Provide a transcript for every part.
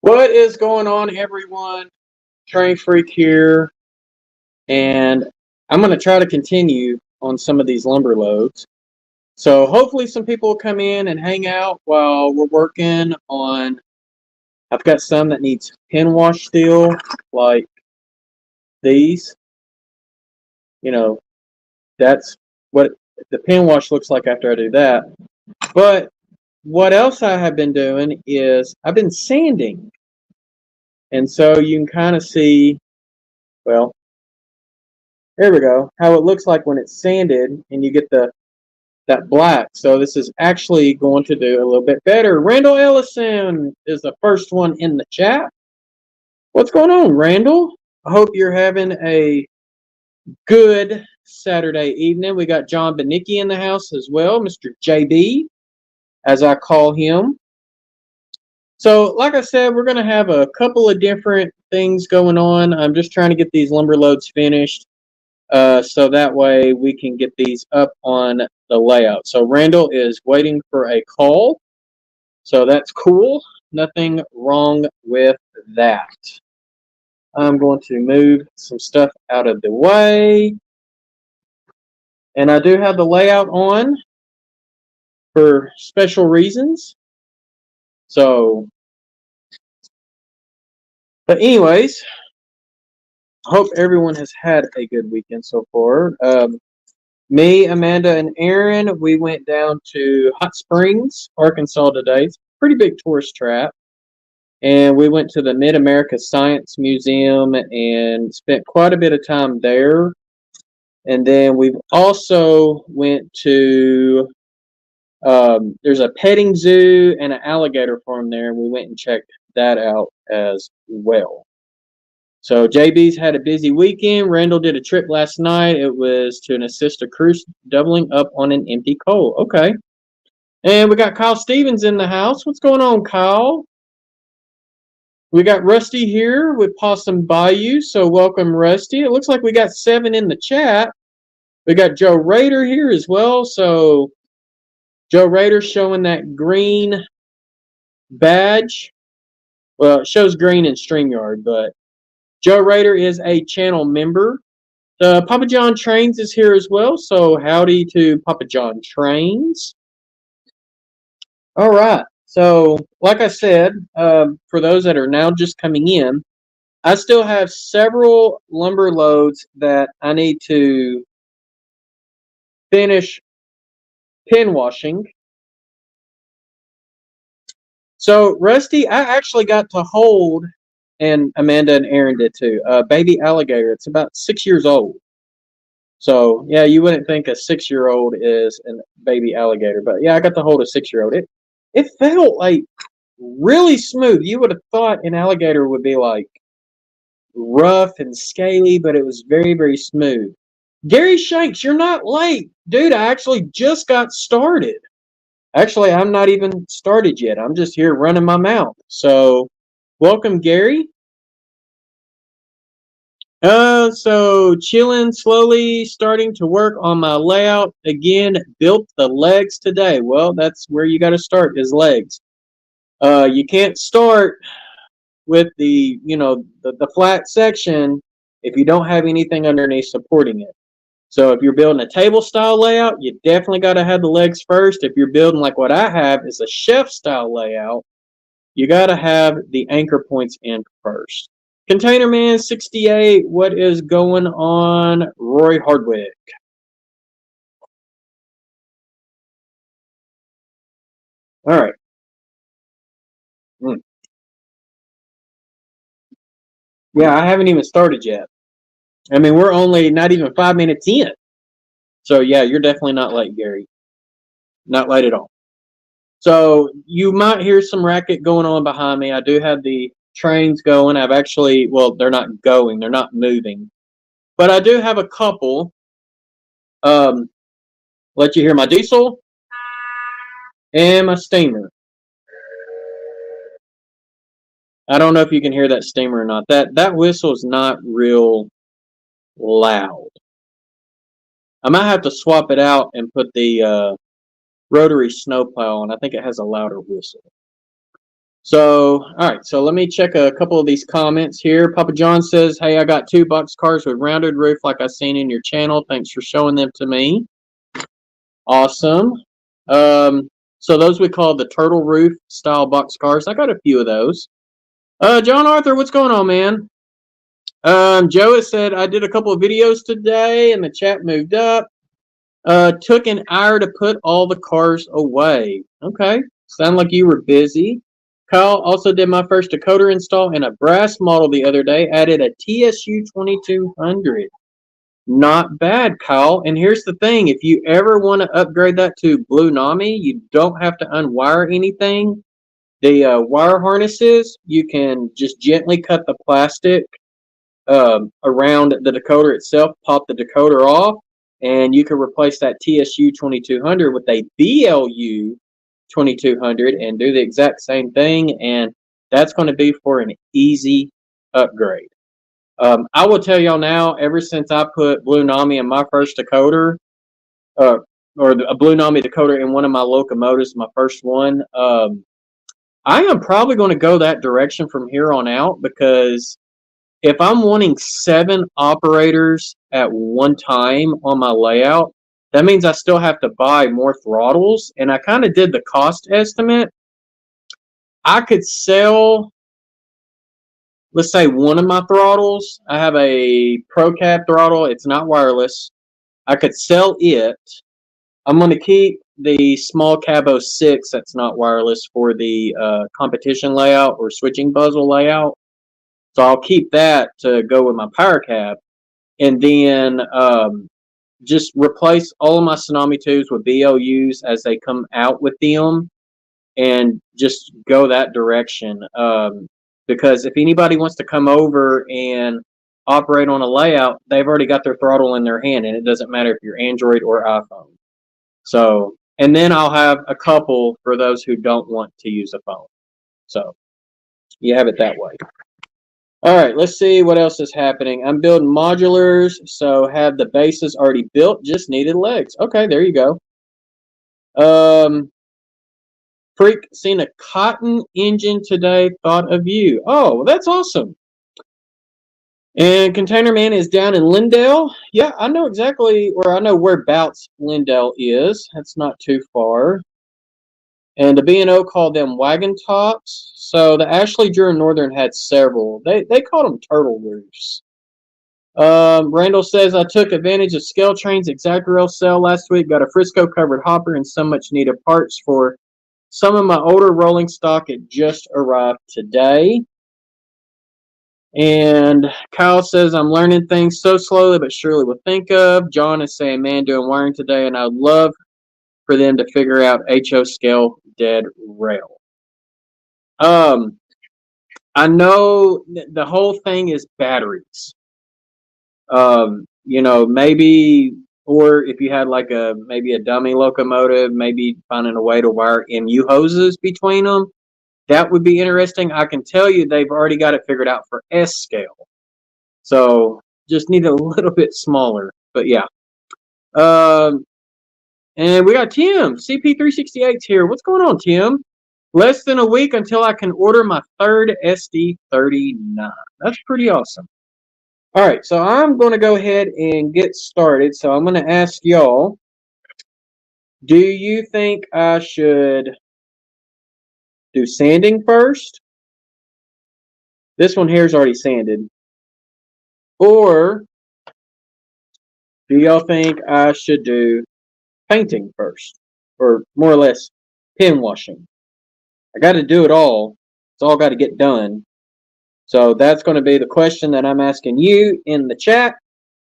What is going on, everyone? Train Freak here, and I'm going to try to continue on some of these lumber loads. So hopefully some people will come in and hang out while we're working on. I've got some that needs pin wash still, like these. You know, that's what the pin wash looks like after I do that. But what else I have been doing is I've been sanding. And so you can kind of see, well, there we go, how it looks like when it's sanded and you get that black. So this is actually going to do a little bit better. Randall Ellison is the first one in the chat. What's going on, Randall? I hope you're having a good Saturday evening. We got John Benicki in the house as well, Mr. JB, as I call him. So, like I said, we're going to have a couple of different things going on. I'm just trying to get these lumber loads finished so that way we can get these up on the layout. So, Randall is waiting for a call. So, that's cool. Nothing wrong with that. I'm going to move some stuff out of the way. And I do have the layout on for special reasons. So, but anyways, I hope everyone has had a good weekend so far. Me, Amanda, and Aaron, we went down to Hot Springs, Arkansas today. It's a pretty big tourist trap. And we went to the Mid-America Science Museum and spent quite a bit of time there. And then we've also went to, there's a petting zoo and an alligator farm there, and we went and checked that out as well. So JB's had a busy weekend. Randall did a trip last night. It was to an assist a cruise doubling up on an empty coal. Okay. And we got Kyle Stevens in the house. What's going on, Kyle? We got Rusty here with Possum Bayou. So welcome, Rusty. It looks like we got 7 in the chat. We got Joe Rader here as well. So Joe Rader showing that green badge. Well, it shows green in StreamYard, but Joe Rader is a channel member. Papa John Trains is here as well. So howdy to Papa John Trains. All right. So like I said, for those that are now just coming in, I still have several lumber loads that I need to finish pin washing. So Rusty, I actually got to hold, and Amanda and Aaron did too, a baby alligator. It's about 6 years old. So yeah, you wouldn't think a 6-year-old is a baby alligator, but yeah, I got to hold a 6-year-old. It felt like really smooth. You would have thought an alligator would be like rough and scaly, but it was very, very smooth. Gary Shanks, you're not late. Dude, I actually just got started. Actually, I'm not even started yet. I'm just here running my mouth. So, welcome, Gary. So chilling, slowly starting to work on my layout. Again, built the legs today. Well, that's where you got to start is legs. You can't start with the, the flat section if you don't have anything underneath supporting it. So if you're building a table style layout, you definitely got to have the legs first. If you're building like what I have is a chef style layout, you got to have the anchor points in first. Container Man 68, what is going on? Roy Hardwick. All right. Yeah, I haven't even started yet. I mean, we're only not even 5 minutes in. So, yeah, you're definitely not late, Gary. Not late at all. So, you might hear some racket going on behind me. I do have the trains going. I've actually, well, they're not going. They're not moving. But I do have a couple. Let you hear my diesel and my steamer. I don't know if you can hear that steamer or not. That whistle is not real loud. I might have to swap it out and put the rotary snowplow on. I think it has a louder whistle. So, all right, so let me check a couple of these comments here. Papa John says, hey, I got 2 box cars with rounded roof like I seen in your channel. Thanks for showing them to me. Awesome. So those we call the turtle roof style box cars. I got a few of those. John Arthur, what's going on, man? Joe has said, I did a couple of videos today and the chat moved up. Took an hour to put all the cars away. Okay. Sound like you were busy. Kyle also did my first decoder install in a brass model the other day. Added a TSU 2200. Not bad, Kyle. And here's the thing. If you ever want to upgrade that to Blue Nami, you don't have to unwire anything. The wire harnesses, you can just gently cut the plastic around the decoder itself, pop the decoder off, and you can replace that TSU 2200 with a BLU 2200 and do the exact same thing, and that's going to be for an easy upgrade. I will tell y'all now, ever since I put Blue Nami in my first decoder, or a Blue Nami decoder in one of my locomotives, my first one, I am probably going to go that direction from here on out, because if I'm wanting 7 operators at one time on my layout, that means I still have to buy more throttles. And I kind of did the cost estimate. I could sell, let's say, one of my throttles. I have a Pro Cab throttle. It's not wireless. I could sell it. I'm going to keep the small Cabo 6 that's not wireless for the competition layout or switching puzzle layout. So I'll keep that to go with my power cab, and then just replace all of my Tsunami 2s with BLUs as they come out with them, and just go that direction. Because if anybody wants to come over and operate on a layout, they've already got their throttle in their hand, and it doesn't matter if you're Android or iPhone. So, and then I'll have a couple for those who don't want to use a phone. So you have it that way. All right, let's see what else is happening. I'm building modulars, so have the bases already built, just needed legs. Okay, there you go. Freak, seen a cotton engine today, thought of you. Oh, well, that's awesome. And Container Man is down in Lindale. Yeah, I know exactly, or I know whereabouts Lindale is. That's not too far. And the B&O called them wagon tops. So the Ashley Drew and Northern had several. They called them turtle roofs. Randall says, I took advantage of Scale Train's exact rail sale last week. Got a Frisco covered hopper and some much needed parts for some of my older rolling stock. It just arrived today. And Kyle says, I'm learning things so slowly but surely will think of. John is saying, man, doing wiring today, and I'd love for them to figure out HO scale dead rail. I know the whole thing is batteries. You know, maybe, or if you had like maybe a dummy locomotive, maybe finding a way to wire MU hoses between them, that would be interesting. I can tell you they've already got it figured out for S scale. So just need a little bit smaller, but yeah. And we got Tim, CP368's here. What's going on, Tim? Less than a week until I can order my third SD39. That's pretty awesome. All right, so I'm going to go ahead and get started. So I'm going to ask y'all, do you think I should do sanding first? This one here is already sanded. Or do y'all think I should do painting first? Or more or less pin washing? I got to do it all. It's all got to get done. So that's going to be the question that I'm asking you in the chat.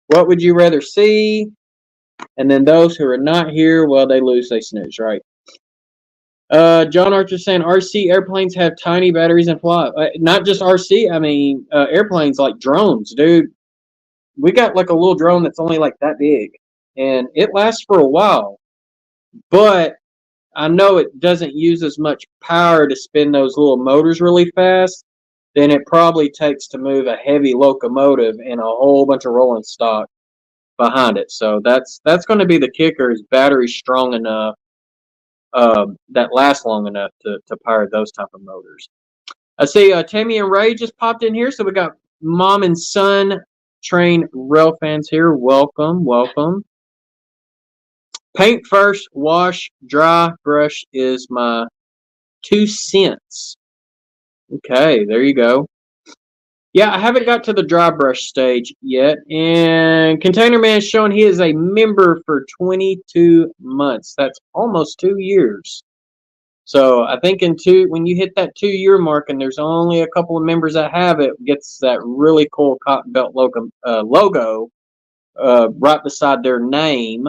What would you rather see? And then those who are not here, well, they lose, they snooze, right? John Archer saying RC airplanes have tiny batteries and fly. Not just RC, I mean airplanes like drones, dude. We got like a little drone that's only like that big, and it lasts for a while. But I know it doesn't use as much power to spin those little motors really fast than it probably takes to move a heavy locomotive and a whole bunch of rolling stock behind it. So that's going to be the kicker, is battery strong enough that last long enough to power those type of motors. I see Tammy and Ray just popped in here, so we got mom and son train Railfans here. Welcome, welcome. Paint first, wash, dry brush is my 2 cents. Okay, there you go. Yeah, I haven't got to the dry brush stage yet. And Container Man is showing he is a member for 22 months. That's almost 2 years. So I think when you hit that 2-year mark and there's only a couple of members that have it, gets that really cool cotton belt logo right beside their name.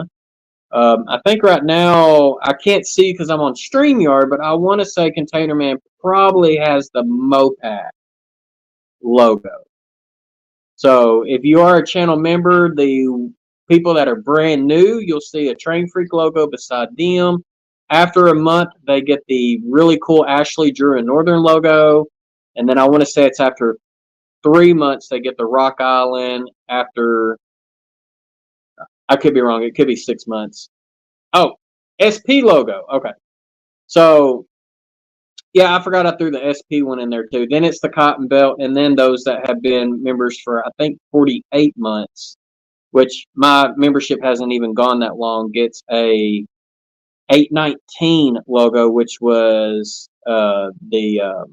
I think right now, I can't see because I'm on StreamYard, but I want to say Container Man probably has the Mopac logo. So if you are a channel member, the people that are brand new, you'll see a Train Freak logo beside them. After a month, they get the really cool Ashley, Drew, and Northern logo. And then I want to say it's after 3 months, they get the Rock Island. After, I could be wrong, it could be 6 months. Oh, SP logo. Okay. So, yeah, I forgot I threw the SP one in there too. Then it's the Cotton Belt, and then those that have been members for, I think, 48 months, which my membership hasn't even gone that long, gets a 819 logo, which was the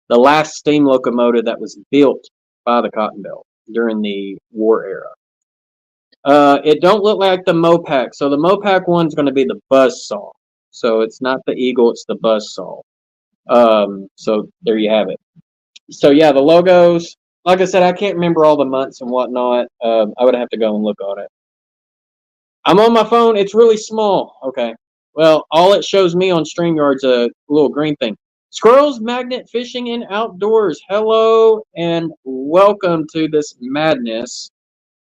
last steam locomotive that was built by the Cotton Belt during the war era. It don't look like the Mopac. So the Mopac one's going to be the Buzzsaw. So it's not the Eagle, it's the Buzzsaw. So there you have it. So yeah, the logos, like I said, I can't remember all the months and whatnot. I would have to go and look on it. I'm on my phone. It's really small. Okay. Well, all it shows me on StreamYard's a little green thing. Squirrels, Magnet Fishing and Outdoors. Hello and welcome to this madness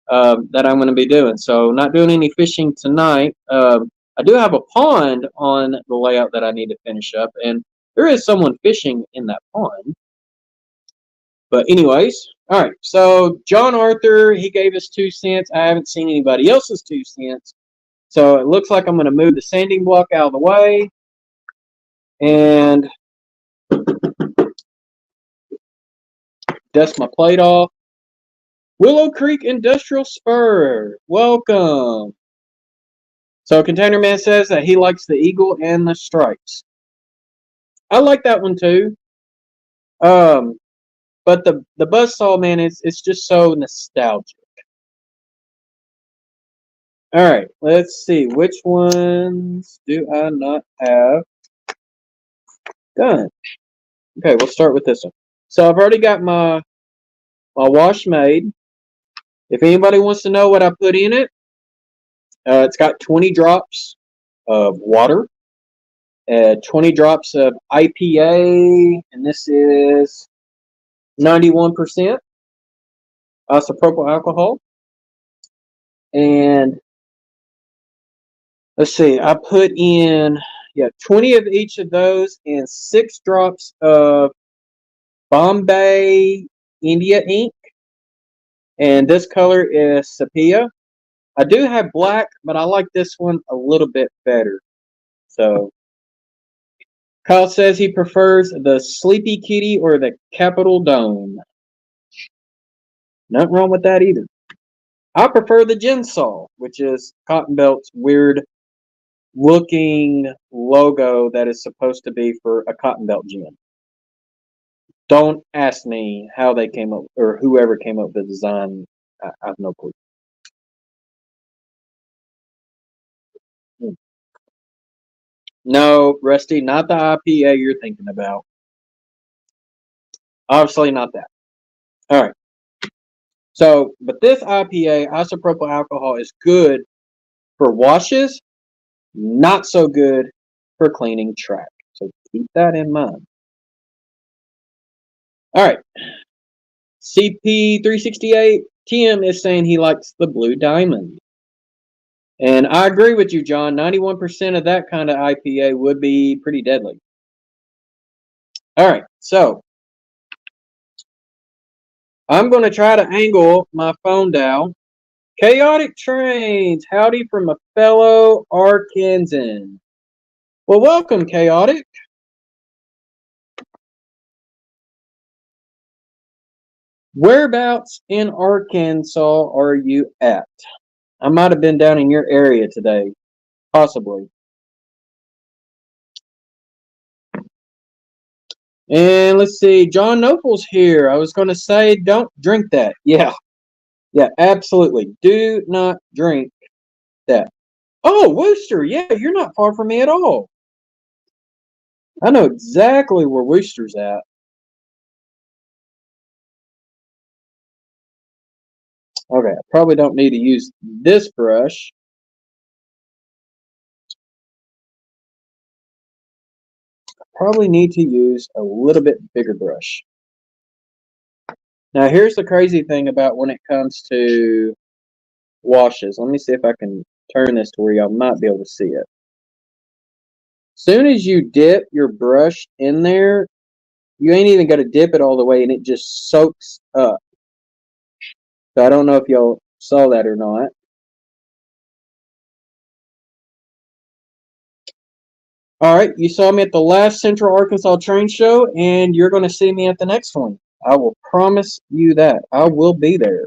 that I'm going to be doing. So not doing any fishing tonight. I do have a pond on the layout that I need to finish up, and there is someone fishing in that pond. But anyways, all right. So John Arthur, he gave us 2 cents. I haven't seen anybody else's 2 cents. So it looks like I'm going to move the sanding block out of the way. And dust my plate off. Willow Creek Industrial Spur. Welcome. So Container Man says that he likes the eagle and the stripes. I like that one too. But the Buzzsaw, man, it's just so nostalgic. All right, let's see. Which ones do I not have done? Okay, we'll start with this one. So I've already got my wash made. If anybody wants to know what I put in it, it's got 20 drops of water, 20 drops of IPA, and this is 91% isopropyl alcohol. And let's see, I put in 20 of each of those and 6 drops of Bombay India ink. And this color is sepia. I do have black, but I like this one a little bit better. So Kyle says he prefers the Sleepy Kitty or the Capitol Dome. Nothing wrong with that either. I prefer the Gensaw, which is Cotton Belt's weird looking logo that is supposed to be for a Cotton Belt gin. Don't ask me how they came up, or whoever came up with the design. I have no clue. No, Rusty, not the IPA you're thinking about. Obviously not that. All right. So, but this IPA, isopropyl alcohol, is good for washes, not so good for cleaning track. So keep that in mind. All right. CP368, Tim is saying he likes the Blue Diamond. And I agree with you, John. 91% of that kind of IPA would be pretty deadly. All right, so I'm going to try to angle my phone down. Chaotic Trains, howdy from a fellow Arkansan. Well, welcome, Chaotic. Whereabouts in Arkansas are you at? I might have been down in your area today, possibly. And let's see, John Nopal's here. I was going to say, don't drink that. Yeah, absolutely. Do not drink that. Oh, Worcester. Yeah, you're not far from me at all. I know exactly where Worcester's at. Okay, I probably don't need to use this brush. Probably need to use a little bit bigger brush. Now, here's the crazy thing about when it comes to washes. Let me see if I can turn this to where y'all might be able to see it. Soon as you dip your brush in there, you ain't even got to dip it all the way, and it just soaks up. So I don't know if y'all saw that or not. All right, you saw me at the last Central Arkansas train show, and you're going to see me at the next one. I will promise you that. I will be there.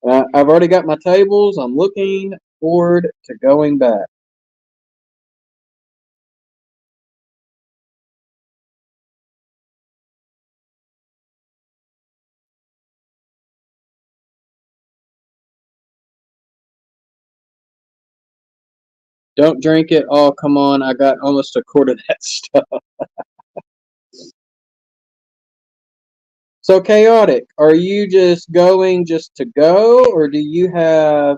I've already got my tables. I'm looking forward to going back. Don't drink it. Oh, come on. I got almost a quart of that stuff. So, Chaotic, are you just going just to go, or do you have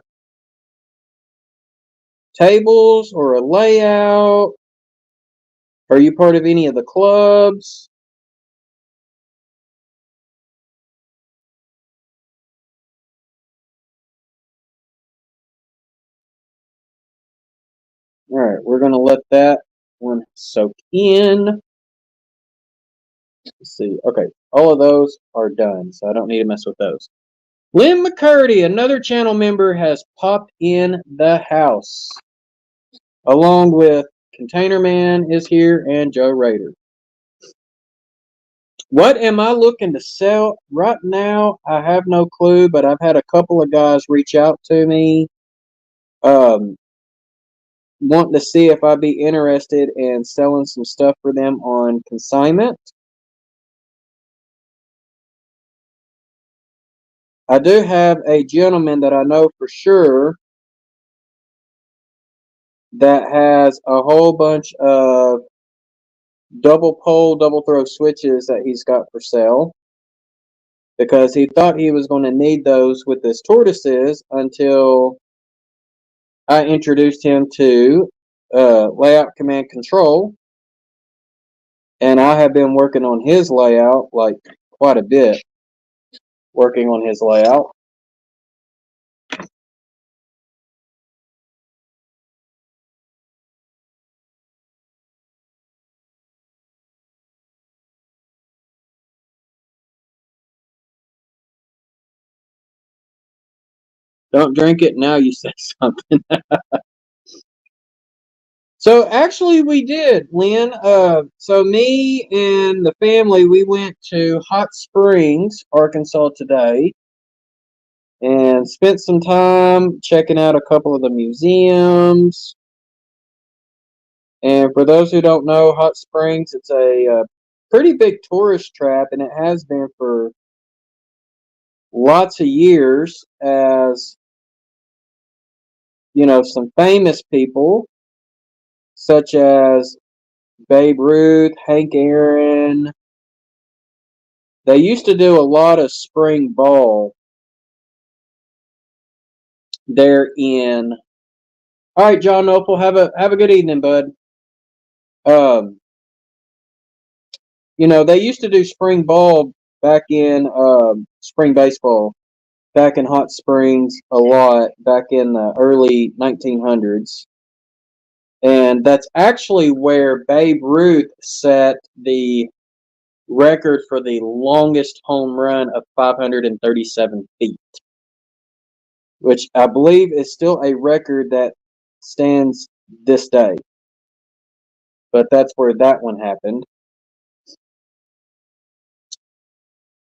tables or a layout? Are you part of any of the clubs? All right, we're going to let that one soak in. Let's see. Okay, all of those are done, so I don't need to mess with those. Lynn McCurdy, another channel member, has popped in the house, along with Container Man is here and Joe Rader. What am I looking to sell right now? I have no clue, but I've had a couple of guys reach out to me, wanting to see if I'd be interested in selling some stuff for them on consignment. I do have a gentleman that I know for sure that has a whole bunch of double pole, double throw switches that he's got for sale, because he thought he was going to need those with his tortoises until I introduced him to layout command control, and I have been working on his layout like quite a bit, working on his layout. Don't drink it now. You say something. So actually, we did, Lynn. So me and the family, we went to Hot Springs, Arkansas today, and spent some time checking out a couple of the museums. And for those who don't know, Hot Springs, it's a pretty big tourist trap, and it has been for lots of years, as you know, some famous people such as Babe Ruth, Hank Aaron. They used to do a lot of spring ball there in. All right, John Opal, have a good evening, bud. Um, you know, they used to do spring ball back in spring baseball back in Hot Springs a lot back in the early 1900s. And that's actually where Babe Ruth set the record for the longest home run of 537 feet, which I believe is still a record that stands this day. But that's where that one happened.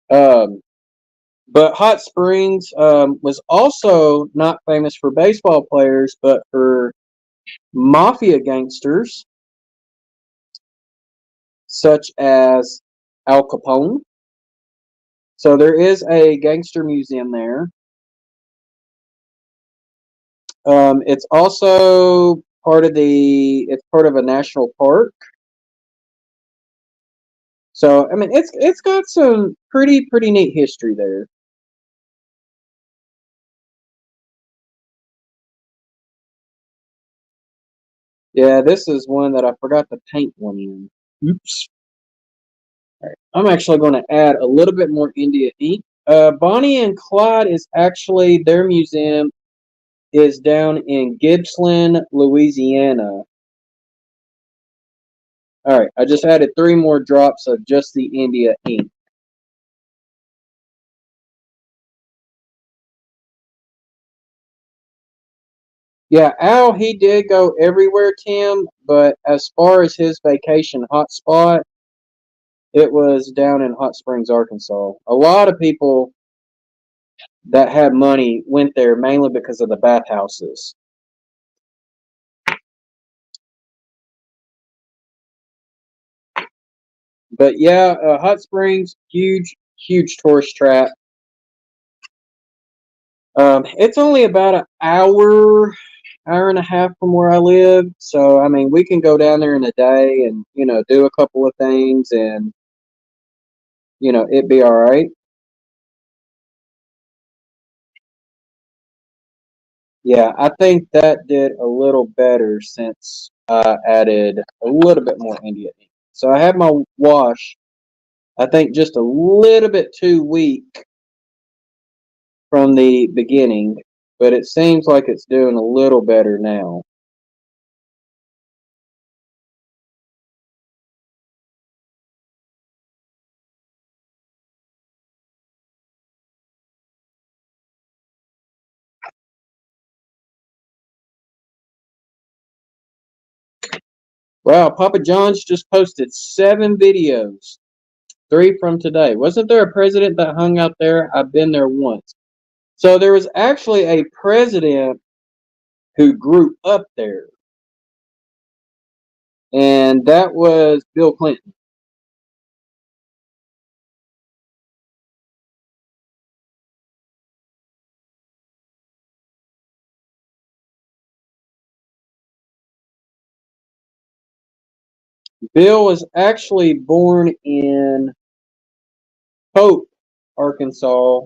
But Hot Springs was also not famous for baseball players, but for mafia gangsters, such as Al Capone. So there is a gangster museum there. It's also it's part of a national park. So I mean, it's got some pretty neat history there. Yeah, this is one that I forgot to paint one in. Oops. All right. I'm actually going to add a little bit more India ink. Bonnie and Clyde is actually their museum is down in Gippsland, Louisiana. All right, I just added 3 more drops of just the India ink. Yeah, Al, he did go everywhere, Tim, but as far as his vacation hotspot, it was down in Hot Springs, Arkansas. A lot of people that had money went there mainly because of the bathhouses. But yeah, Hot Springs, huge tourist trap. It's only about an hour and a half from where I live. So, I mean, we can go down there in a day and, do a couple of things and, it'd be all right. Yeah, I think that did a little better since I added a little bit more India ink. So I have my wash, I think just a little bit too weak from the beginning, but it seems like it's doing a little better now. Wow, Papa John's just posted 7 videos, 3 from today. Wasn't there a president that hung out there? I've been there once. So there was actually a president who grew up there, and that was Bill Clinton. Bill was actually born in Hope, Arkansas,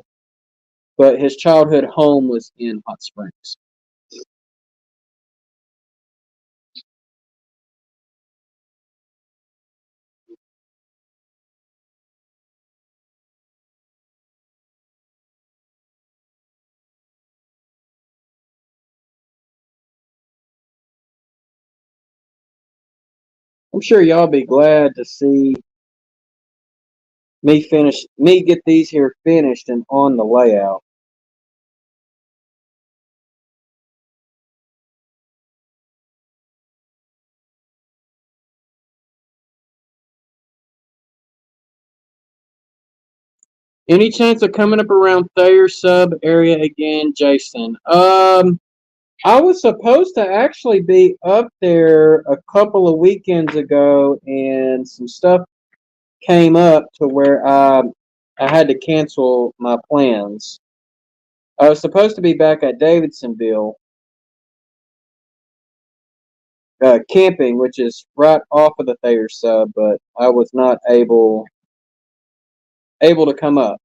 but his childhood home was in Hot Springs. I'm sure y'all be glad to see me get these here finished and on the layout. Any chance of coming up around Thayer sub area again, Jason? I was supposed to actually be up there a couple of weekends ago, and some stuff came up to where I had to cancel my plans. I was supposed to be back at Davidsonville, camping, which is right off of the Thayer sub, but I was not able to come up.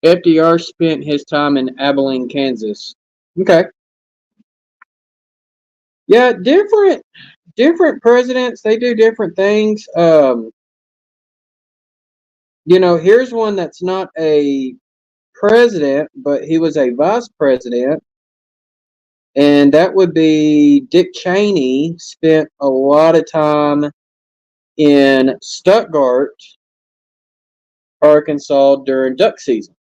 FDR spent his time in Abilene, Kansas. Okay. Yeah, different presidents, they do different things. Here's one that's not a president, but he was a vice president, and that would be Dick Cheney. Spent a lot of time in Stuttgart, Arkansas during duck season.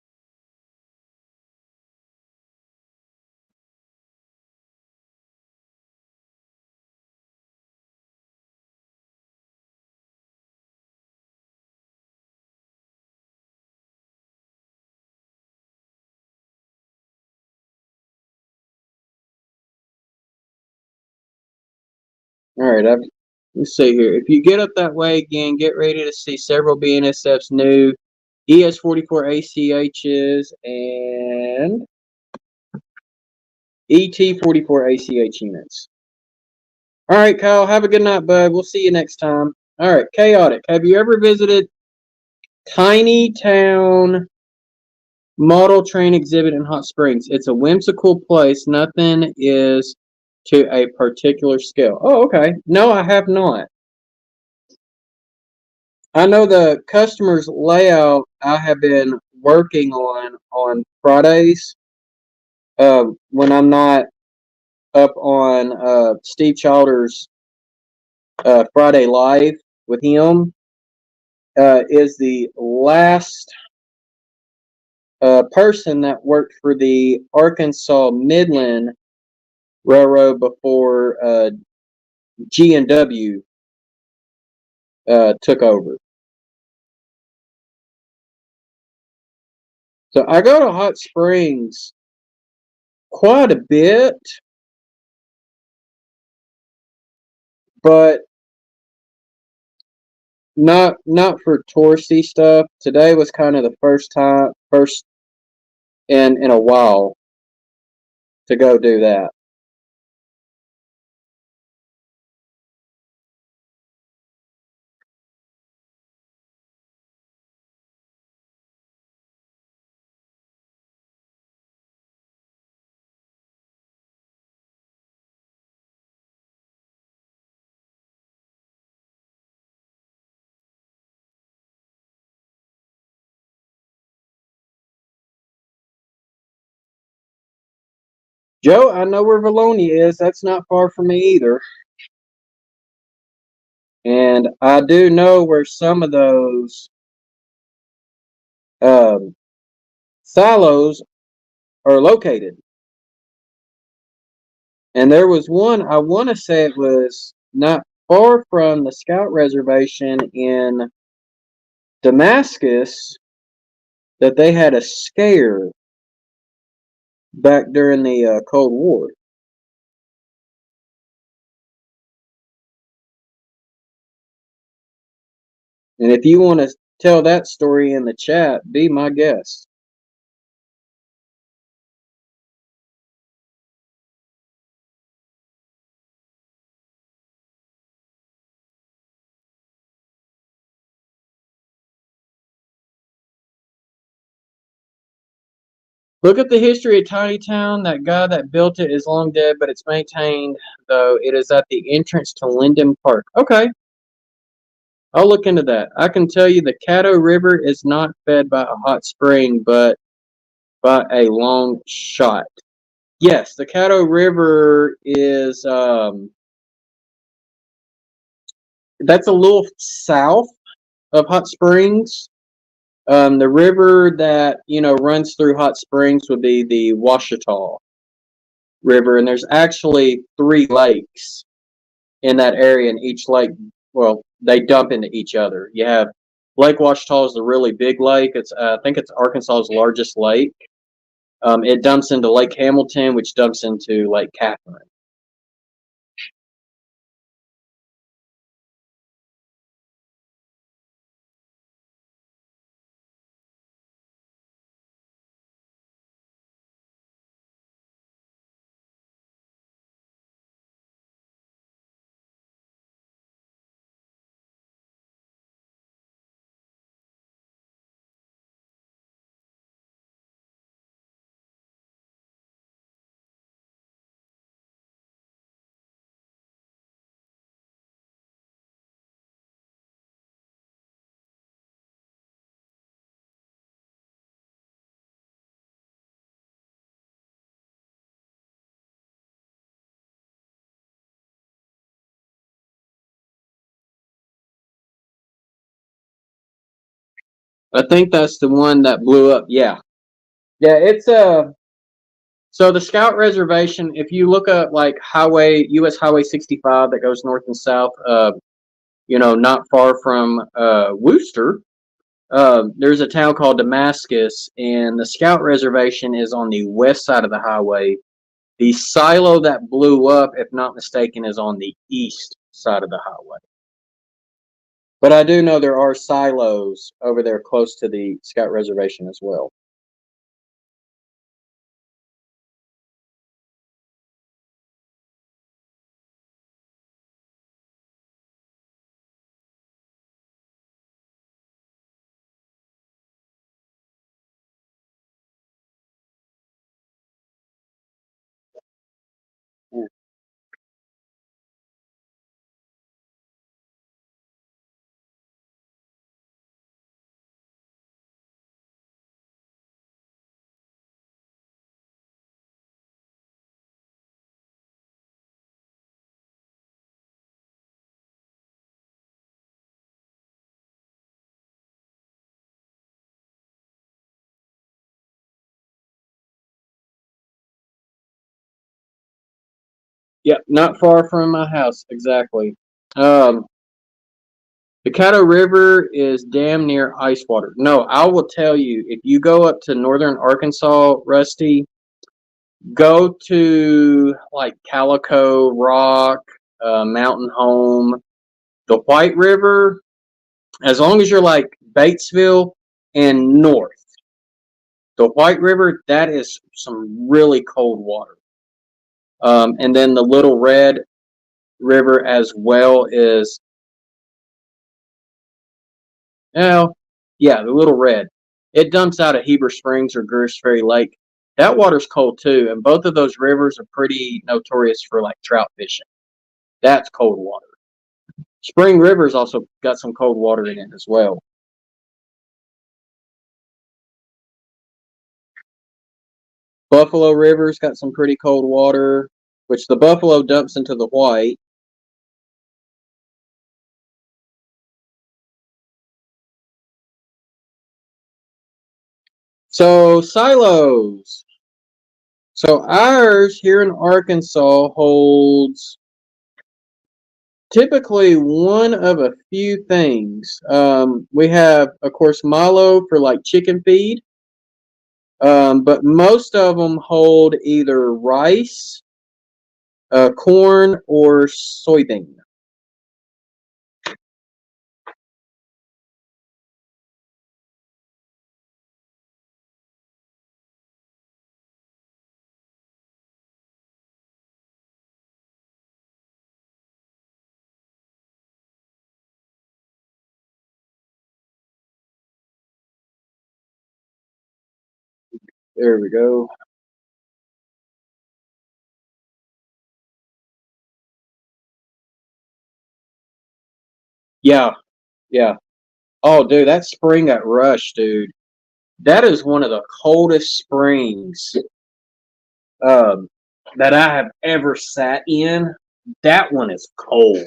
All right, let's see here. If you get up that way again, get ready to see several BNSF's new ES44 ACHs and ET44 ACH units. All right, Kyle, have a good night, bud. We'll see you next time. All right, Chaotic. Have you ever visited Tiny Town Model Train Exhibit in Hot Springs? It's a whimsical place. Nothing is to a particular scale. Oh, okay. No, I have not. I know the customer's layout I have been working on Fridays when I'm not up on Steve Childer's Friday Live with him. Is the last person that worked for the Arkansas Midland Railroad before G&W took over. So I go to Hot Springs quite a bit, but not for touristy stuff. Today was kind of the first in a while to go do that. Joe, I know where Valonia is. That's not far from me either. And I do know where some of those um, silos are located. And there was one, I want to say it was not far from the Scout Reservation in Damascus, that they had a scare back during the Cold War. And if you want to tell that story in the chat, be my guest. Look at the history of Tiny Town. That guy that built it is long dead, but it's maintained, though. It is at the entrance to Linden Park. Okay, I'll look into that. I can tell you the Caddo River is not fed by a hot spring, but by a long shot. Yes, the Caddo River is that's a little south of Hot Springs. The river that runs through Hot Springs would be the Washita River, and there's actually 3 lakes in that area, and each lake, well, they dump into each other. You have Lake Washita is the really big lake. It's I think it's Arkansas's largest lake. It dumps into Lake Hamilton, which dumps into Lake Catherine. I think that's the one that blew up. Yeah. Yeah, it's so the Scout Reservation, if you look up like US Highway 65 that goes north and south, not far from Worcester, there's a town called Damascus, and the Scout Reservation is on the west side of the highway. The silo that blew up, if not mistaken, is on the east side of the highway. But I do know there are silos over there close to the Scout Reservation as well. Yep, not far from my house, exactly. The Caddo River is damn near ice water. No, I will tell you, if you go up to northern Arkansas, Rusty, go to like Calico Rock, Mountain Home, the White River, as long as you're like Batesville and north. The White River, that is some really cold water. And then the Little Red River as well is, well, yeah, the Little Red. It dumps out at Heber Springs or Greers Ferry Lake. That water's cold too, and both of those rivers are pretty notorious for like trout fishing. That's cold water. Spring River's also got some cold water in it as well. Buffalo River's got some pretty cold water, which the Buffalo dumps into the White. So silos. So ours here in Arkansas holds typically one of a few things. We have, of course, Milo for like chicken feed, but most of them hold either rice, corn, or soybean. There we go. Yeah, yeah. Oh, dude, that spring at Rush, dude. That is one of the coldest springs um, that I have ever sat in. That one is cold.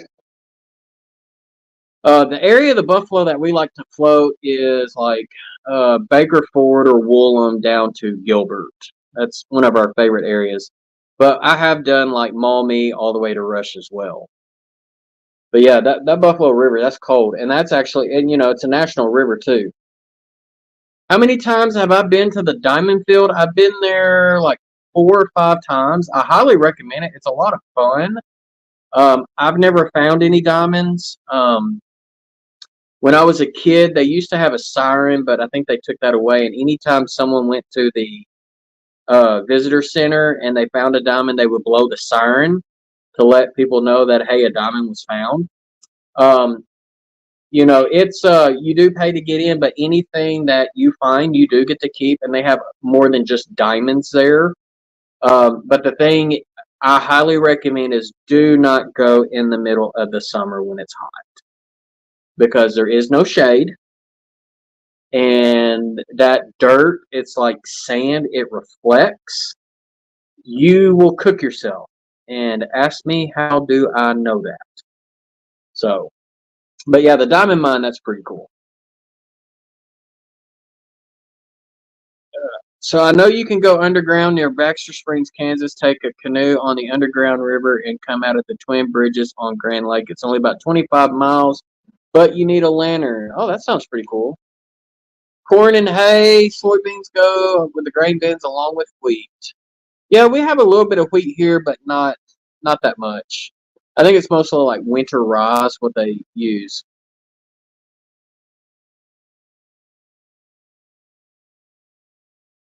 The area of the Buffalo that we like to float is like Baker Ford or Woolham down to Gilbert. That's one of our favorite areas. But I have done like Maumee all the way to Rush as well. But yeah, that Buffalo River, that's cold. And that's actually, and it's a national river too. How many times have I been to the Diamond Field? I've been there like 4 or 5 times. I highly recommend it. It's a lot of fun. I've never found any diamonds. When I was a kid, they used to have a siren, but I think they took that away. And anytime someone went to the visitor center and they found a diamond, they would blow the siren to let people know that, hey, a diamond was found. It's you do pay to get in, but anything that you find, you do get to keep, and they have more than just diamonds there. But the thing I highly recommend is do not go in the middle of the summer when it's hot, because there is no shade, and that dirt, it's like sand, it reflects. You will cook yourself. And ask me, how do I know that? So, but yeah, the diamond mine, that's pretty cool. So I know you can go underground near Baxter Springs, Kansas, take a canoe on the underground river, and come out at the Twin Bridges on Grand Lake. It's only about 25 miles, but you need a lantern. Oh, that sounds pretty cool. Corn and hay, soybeans go with the grain bins along with wheat. Yeah, we have a little bit of wheat here, but not that much. I think it's mostly like winter rye what they use.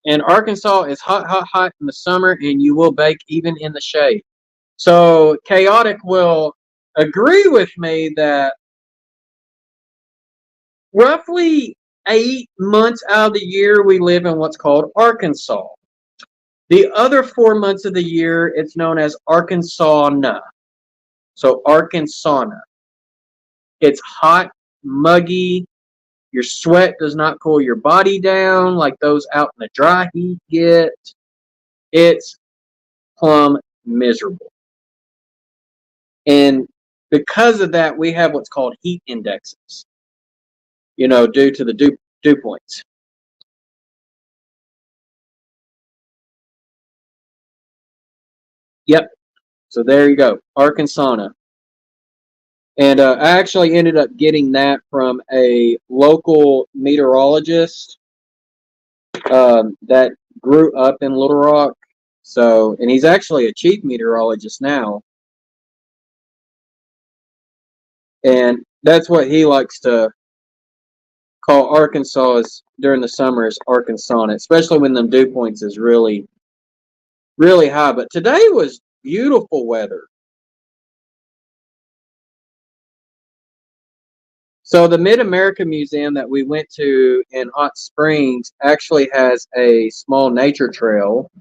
And Arkansas is hot, hot, hot in the summer, and you will bake even in the shade. So Chaotic will agree with me that roughly 8 months out of the year we live in what's called Arkansas. The other 4 months of the year, it's known as Arkansasna. So Arkansasna. It's hot, muggy. Your sweat does not cool your body down like those out in the dry heat get. It's plumb miserable. And because of that, we have what's called heat indexes, due to the dew points. Yep. So there you go, Arkansasna. And I actually ended up getting that from a local meteorologist that grew up in Little Rock. So, and he's actually a chief meteorologist now. And that's what he likes to call Arkansas is during the summer is Arkansasna, especially when the dew points is really, really high. But today was beautiful weather. So the Mid-America Museum that we went to in Hot Springs actually has a small nature trail.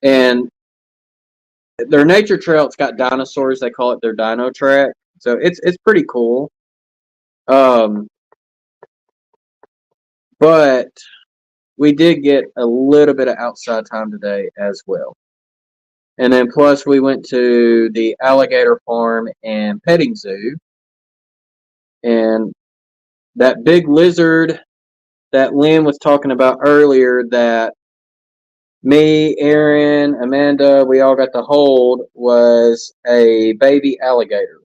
And their nature trail, it's got dinosaurs. They call it their dino track. So it's pretty cool. But we did get a little bit of outside time today as well. And then plus we went to the alligator farm and petting zoo. And that big lizard that Lynn was talking about earlier that me, Aaron, Amanda, we all got to hold was a baby alligator.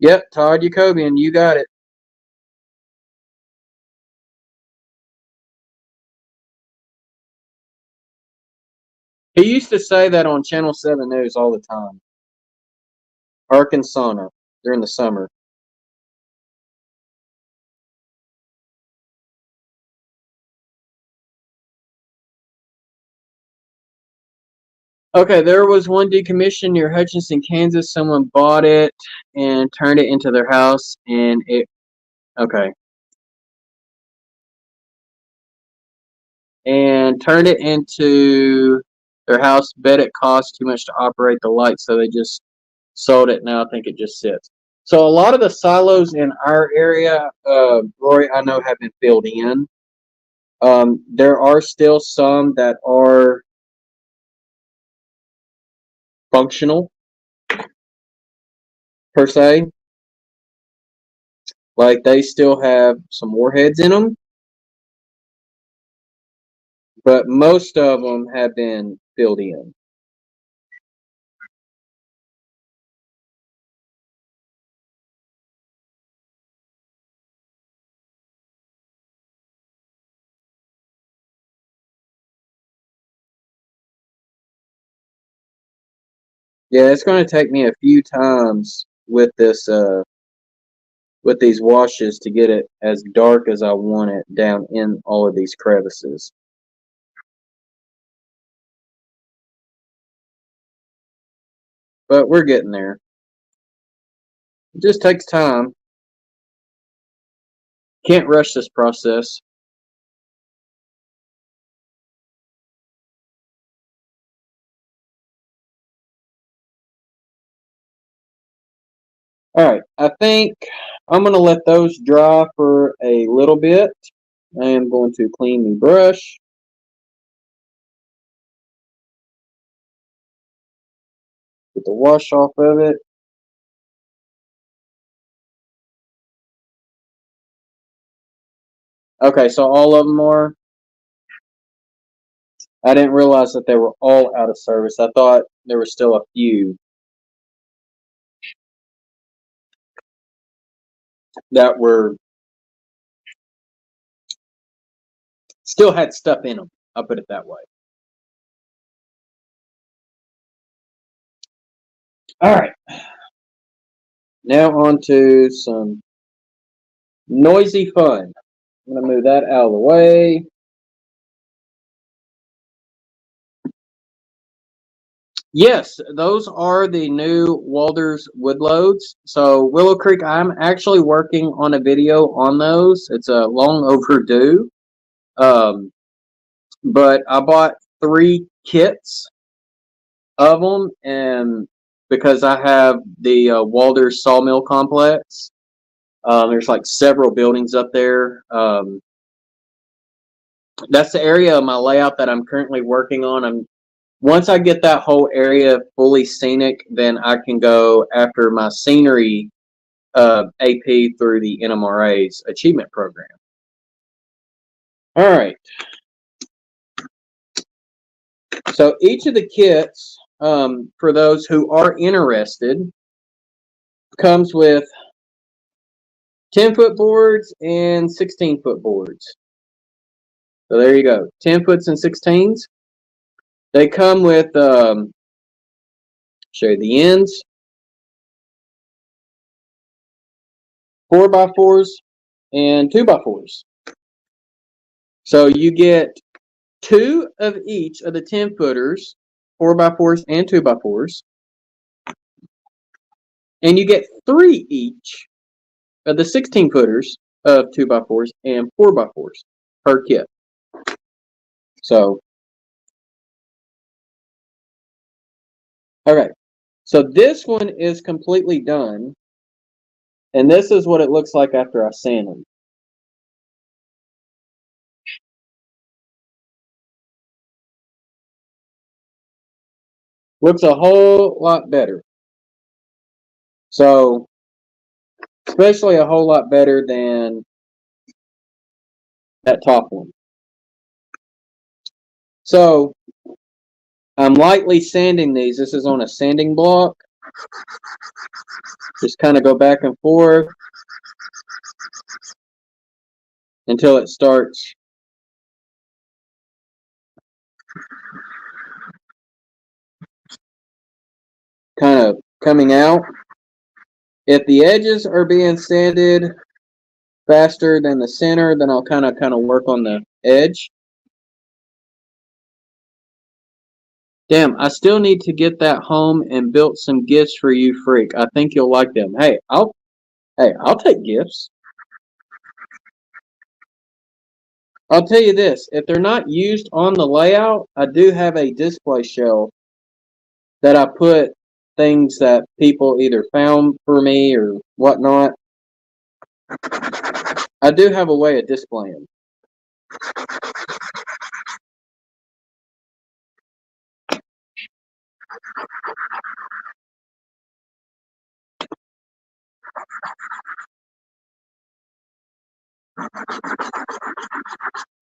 Yep, Todd Jacobian, you got it. He used to say that on Channel 7 News all the time. Arkansas during the summer. Okay, there was one decommissioned near Hutchinson, Kansas. Someone bought it and turned it into their house, and okay. And turned it into their house. Bet it cost too much to operate the lights, so they just sold it. Now I think it just sits. So a lot of the silos in our area, Roy, I know have been filled in. There are still some that are functional per se. Like they still have some warheads in them, but most of them have been filled in. Yeah, it's going to take me a few times with this with these washes to get it as dark as I want it down in all of these crevices. But we're getting there. It just takes time. Can't rush this process. All right, I think I'm going to let those dry for a little bit. I am going to clean the brush. Get the wash off of it. Okay, so all of them are. I didn't realize that they were all out of service. I thought there were still a few that were still had stuff in them. I'll put it that way. All right. Now on to some noisy fun. I'm going to move that out of the way. Yes, those are the new Walthers wood loads. So Willow Creek, I'm actually working on a video on those. It's a long overdue. But I bought 3 kits of them, and because I have the Walthers sawmill complex, there's like several buildings up there. That's the area of my layout that I'm currently working on. Once I get that whole area fully scenic, then I can go after my scenery AP through the NMRA's achievement program. All right. So each of the kits, for those who are interested, comes with 10-foot boards and 16-foot boards. So there you go, 10 foots and 16s. They come with, show you the ends, 4x4s and 2x4s. So you get 2 of each of the 10-footers, 4x4s and 2x4s. And you get 3 each of the 16-footers of 2x4s and 4x4s per kit. So, okay. So this one is completely done. And this is what it looks like after I sand them. Looks a whole lot better. So, especially a whole lot better than that top one. So, I'm lightly sanding these. This is on a sanding block. Just kind of go back and forth until it starts kind of coming out. If the edges are being sanded faster than the center, then I'll kind of work on the edge. Damn, I still need to get that home and built some gifts for you, freak. I think you'll like them. Hey, I'll take gifts. I'll tell you this, if they're not used on the layout, I do have a display shelf that I put things that people either found for me or whatnot. I do have a way of displaying.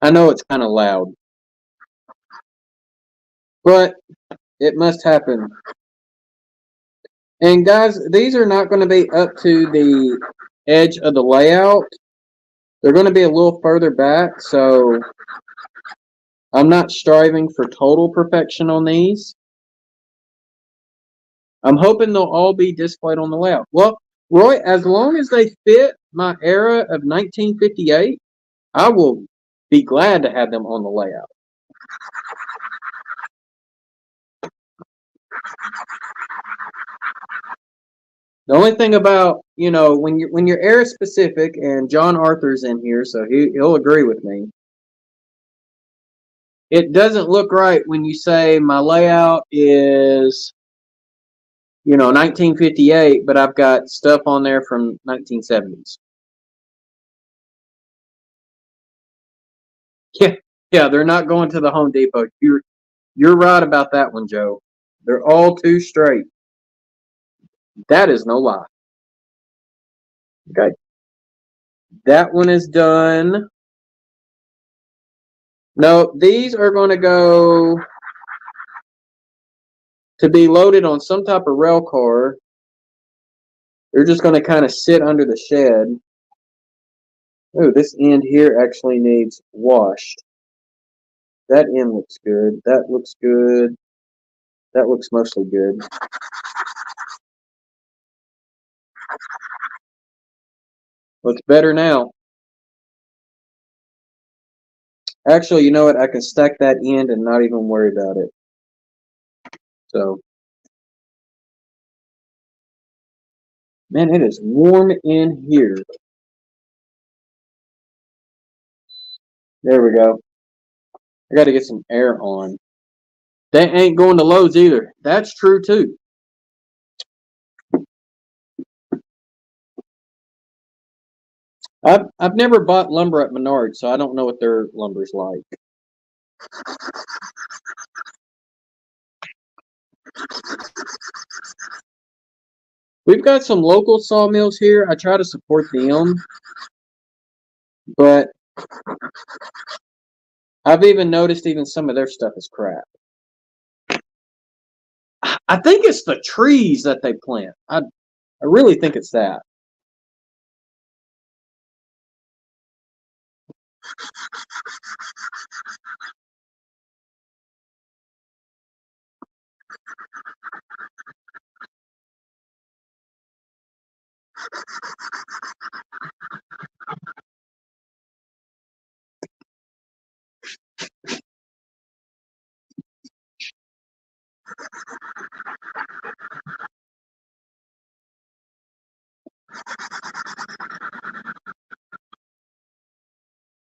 I know it's kind of loud, but it must happen. And guys, these are not going to be up to the edge of the layout. They're going to be a little further back, so I'm not striving for total perfection on these. I'm hoping they'll all be displayed on the layout. Well, Roy, as long as they fit my era of 1958, I will be glad to have them on the layout. The only thing about, you know, when you're era specific, and John Arthur's in here, so he'll agree with me. It doesn't look right when you say my layout is, you know, 1958, but I've got stuff on there from 1970s. Yeah, they're not going to the Home Depot. You're right about that one, Joe. They're all too straight. That is no lie. Okay. That one is done. No, these are going to go to be loaded on some type of rail car. They're just going to kind of sit under the shed. Oh, this end here actually needs washed. That end looks good. That looks good. That looks mostly good. Looks better now. Actually, you know what? I can stack that end and not even worry about it. So, man, it is warm in here. There we go. I got to get some air on. They ain't going to Lowe's either. That's true, too. I've never bought lumber at Menards, so I don't know what their lumber's like. We've got some local sawmills here. I try to support them, but I've even noticed even some of their stuff is crap. I think it's the trees that they plant. I really think it's that.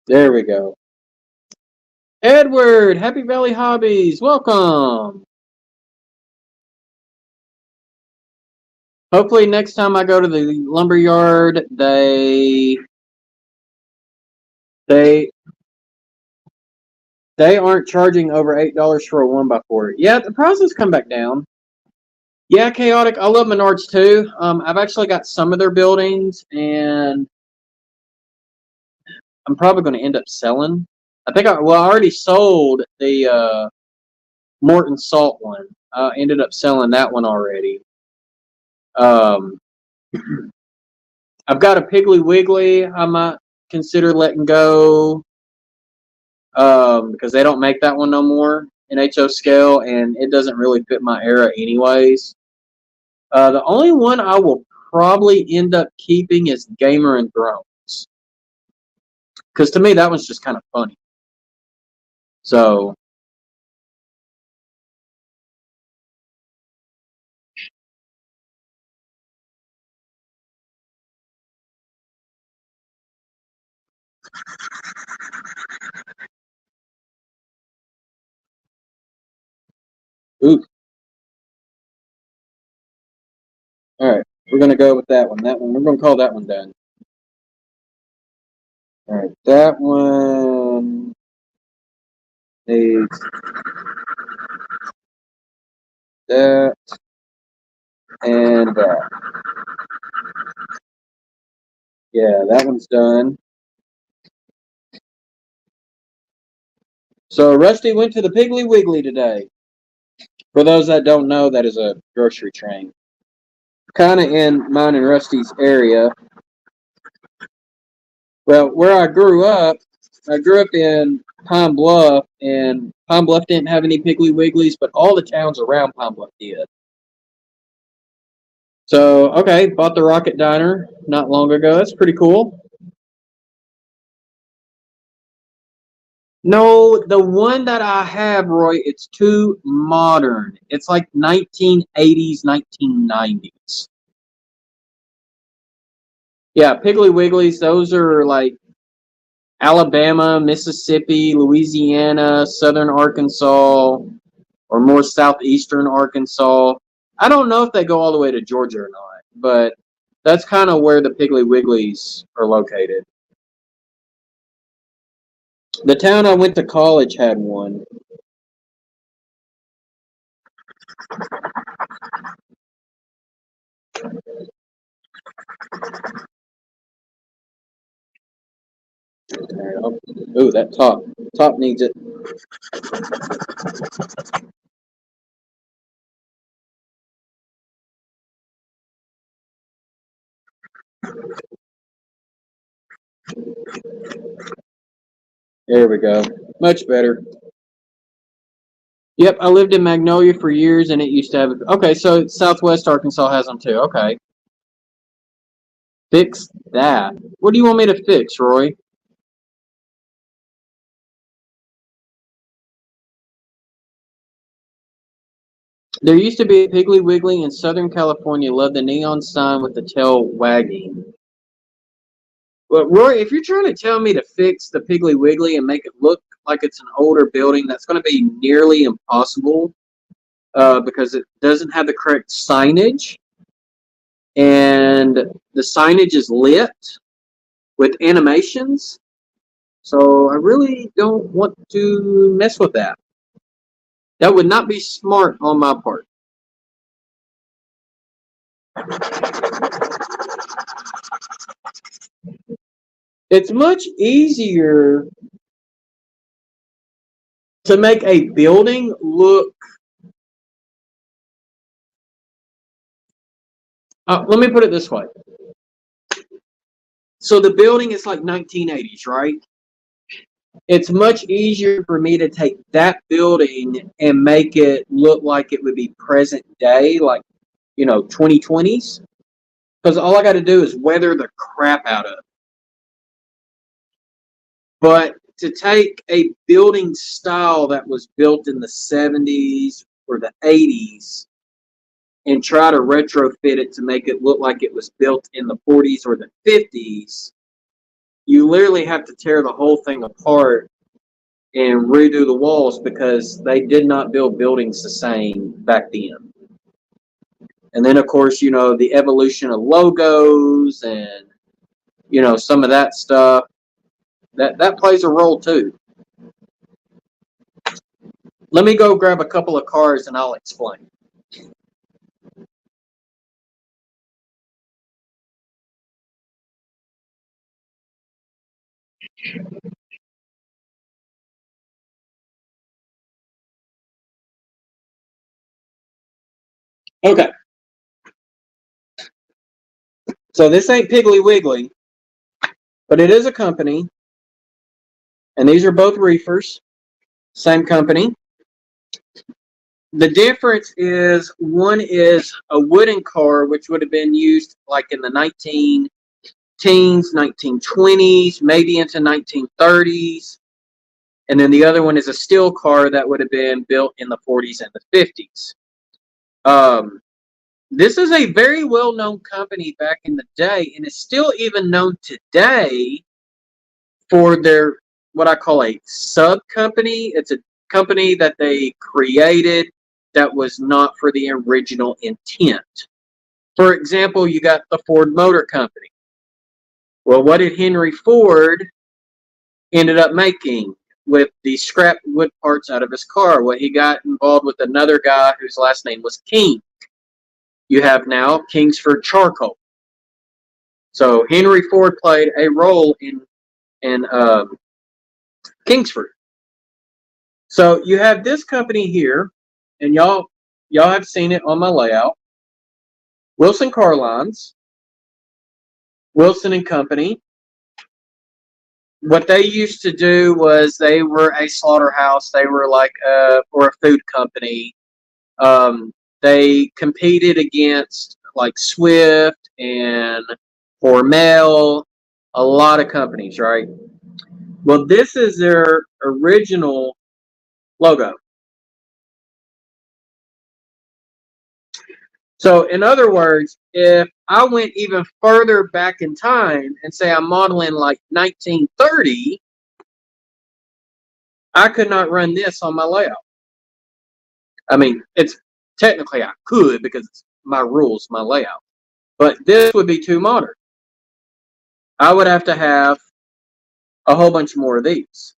There we go. Edward, Happy Valley Hobbies, welcome. Hopefully next time I go to the lumber yard, they aren't charging over $8 for a 1x4. Yeah, the prices come back down. Yeah, Chaotic. I love Menards too. I've actually got some of their buildings, and I'm probably going to end up selling. I already sold the Morton Salt one. Ended up selling that one already. I've got a Piggly Wiggly I might consider letting go because they don't make that one no more in HO scale, and it doesn't really fit my era anyways. The only one I will probably end up keeping is Gamer and Drones, because to me that one's just kind of funny. So ooh. All right, we're gonna go with that one. We're gonna call that one done. All right, that one needs that and that. Yeah, that one's done. So Rusty went to the Piggly Wiggly today. For those that don't know, that is a grocery train. Kind of in mine and Rusty's area. Well, where I grew up in Pine Bluff, and Pine Bluff didn't have any Piggly Wigglies, but all the towns around Pine Bluff did. So, okay, bought the Rocket Diner not long ago. That's pretty cool. No, the one that I have, Roy, it's too modern. It's like 1980s, 1990s. Yeah, Piggly Wigglies, those are like Alabama, Mississippi, Louisiana, Southern Arkansas, or more southeastern Arkansas. I don't know if they go all the way to Georgia or not, but that's kind of where the Piggly Wigglies are located. The town I went to college had one. Ooh, that top needs it. There we go. Much better. Yep, I lived in Magnolia for years, and it used to have. Okay, so Southwest Arkansas has them too. Okay, fix that. What do you want me to fix, Roy? There used to be a Piggly Wiggly in Southern California. Loved the neon sign with the tail wagging. Well, Roy, if you're trying to tell me to fix the Piggly Wiggly and make it look like it's an older building, that's going to be nearly impossible because it doesn't have the correct signage, and the signage is lit with animations. So I really don't want to mess with that. That would not be smart on my part. It's much easier to make a building look. Let me put it this way. So the building is like 1980s, right? It's much easier for me to take that building and make it look like it would be present day, like, 2020s. Because all I got to do is weather the crap out of it. But to take a building style that was built in the 70s or the 80s and try to retrofit it to make it look like it was built in the 40s or the 50s, you literally have to tear the whole thing apart and redo the walls because they did not build buildings the same back then. And then, of course, the evolution of logos and, some of that stuff, that plays a role too. Let me go grab a couple of cars and I'll explain. Okay. So this ain't Piggly Wiggly, but it is a company. And these are both reefers. Same company. The difference is one is a wooden car, which would have been used like in the 19 teens, 1920s, maybe into 1930s. And then the other one is a steel car that would have been built in the 40s and the 50s. This is a very well-known company back in the day, and it's still even known today for their, what I call a sub-company. It's a company that they created that was not for the original intent. For example, you got the Ford Motor Company. Well, what did Henry Ford ended up making with the scrap wood parts out of his car? Well, he got involved with another guy whose last name was King. You have now Kingsford Charcoal. So Henry Ford played a role in Kingsford. So you have this company here, and y'all have seen it on my layout. Wilson Car Lines, Wilson and Company. What they used to do was they were a slaughterhouse. They were like or a food company. They competed against like Swift and Hormel, a lot of companies, right? Well, this is their original logo. So, in other words, if I went even further back in time and say I'm modeling like 1930, I could not run this on my layout. I mean, it's technically I could because it's my rules, my layout. But this would be too modern. I would have to have a whole bunch more of these.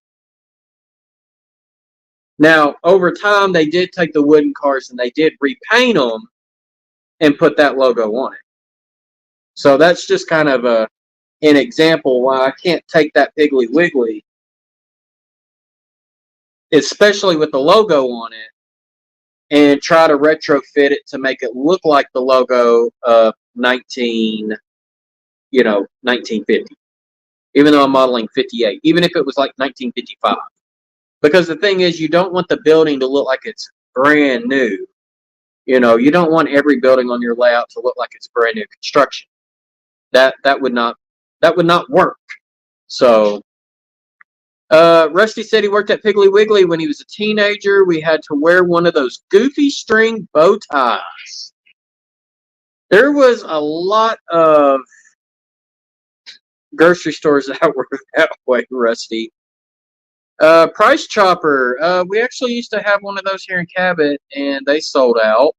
Now, over time, they did take the wooden cars and they did repaint them and put that logo on it. So that's just kind of an example why I can't take that Piggly Wiggly, especially with the logo on it, and try to retrofit it to make it look like the logo of 1950. Even though I'm modeling 58, even if it was like 1955. Because the thing is, you don't want the building to look like it's brand new. You don't want every building on your layout to look like it's brand new construction. That would not work. So Rusty said he worked at Piggly Wiggly when he was a teenager. We had to wear one of those goofy string bow ties. There was a lot of grocery stores that were that way, Rusty. Price Chopper. We actually used to have one of those here in Cabot, and they sold out.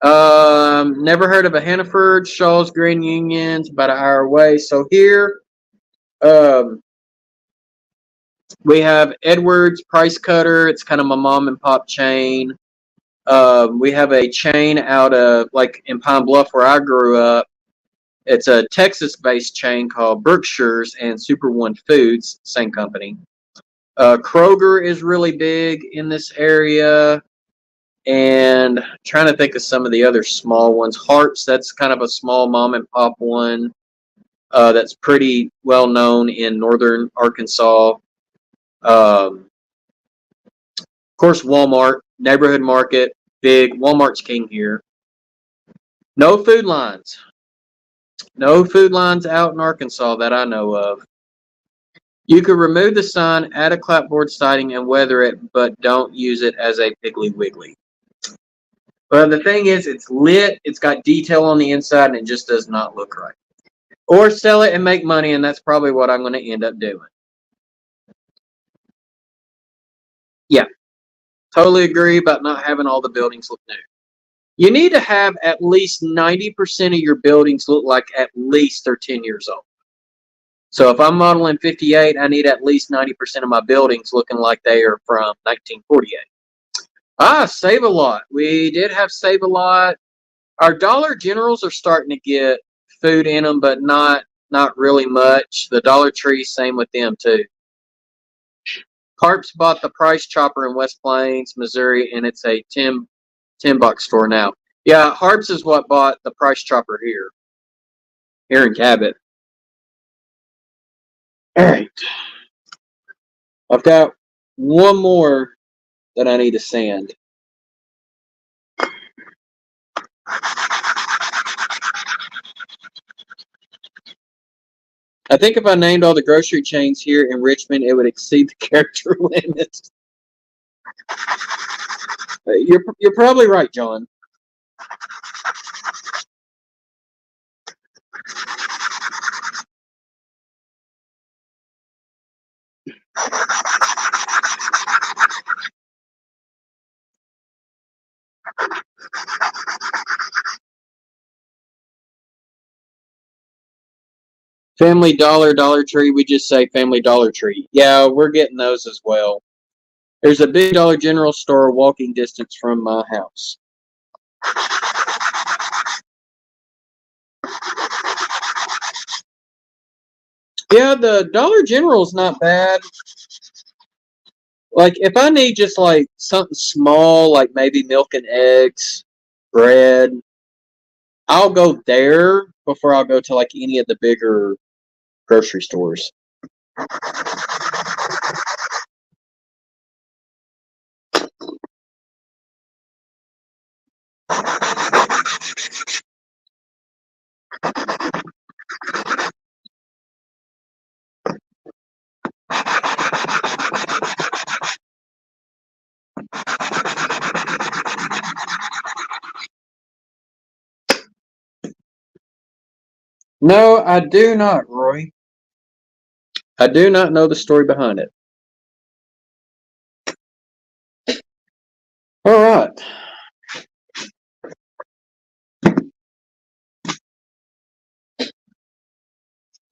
Never heard of a Hannaford. Shaw's Grand Union's about an hour away. So here, we have Edwards Price Cutter. It's kind of my mom and pop chain. We have a chain out of, like, in Pine Bluff where I grew up. It's a Texas-based chain called Berkshire's and Super One Foods, same company. Kroger is really big in this area. And I'm trying to think of some of the other small ones. Harps, that's kind of a small mom and pop one. That's pretty well known in northern Arkansas. Of course, Walmart, neighborhood market, big. Walmart's king here. No food lines. No food lines out in Arkansas that I know of. You could remove the sign, add a clapboard siding, and weather it, but don't use it as a Piggly Wiggly. But the thing is, it's lit, it's got detail on the inside, and it just does not look right. Or sell it and make money, and that's probably what I'm going to end up doing. Yeah, totally agree about not having all the buildings look new. You need to have at least 90% of your buildings look like at least they're 10 years old. So if I'm modeling 58, I need at least 90% of my buildings looking like they are from 1948. Save-A-Lot. We did have Save-A-Lot. Our Dollar Generals are starting to get food in them, but not really much. The Dollar Tree, same with them too. Harps bought the Price Chopper in West Plains, Missouri, and it's a 10-buck store now. Yeah, Harps is what bought the Price Chopper here in Cabot. All right. I've got one more that I need to sand. I think if I named all the grocery chains here in Richmond, it would exceed the character limit. You're probably right, John. Family Dollar, Dollar Tree, we just say Family Dollar Tree. Yeah, we're getting those as well. There's a big Dollar General store walking distance from my house. Yeah, the Dollar General's not bad. Like, if I need just, like, something small, like maybe milk and eggs, bread, I'll go there before I'll go to, like, any of the bigger grocery stores. No, I do not, Roy. I do not know the story behind it. All right.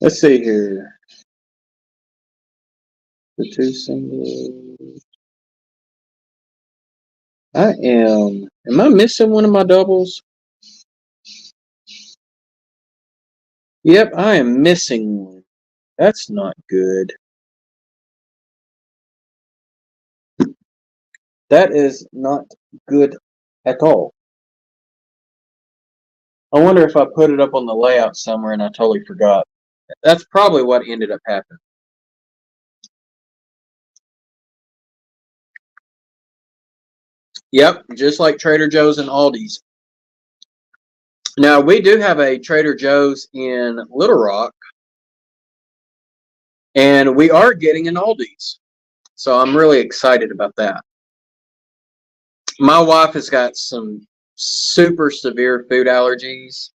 Let's see here. The two singles. Am I missing one of my doubles? Yep, I am missing one. That's not good. That is not good at all. I wonder if I put it up on the layout somewhere and I totally forgot. That's probably what ended up happening. Yep, just like Trader Joe's and Aldi's. Now, we do have a Trader Joe's in Little Rock, and we are getting an Aldi's. So I'm really excited about that. My wife has got some super severe food allergies,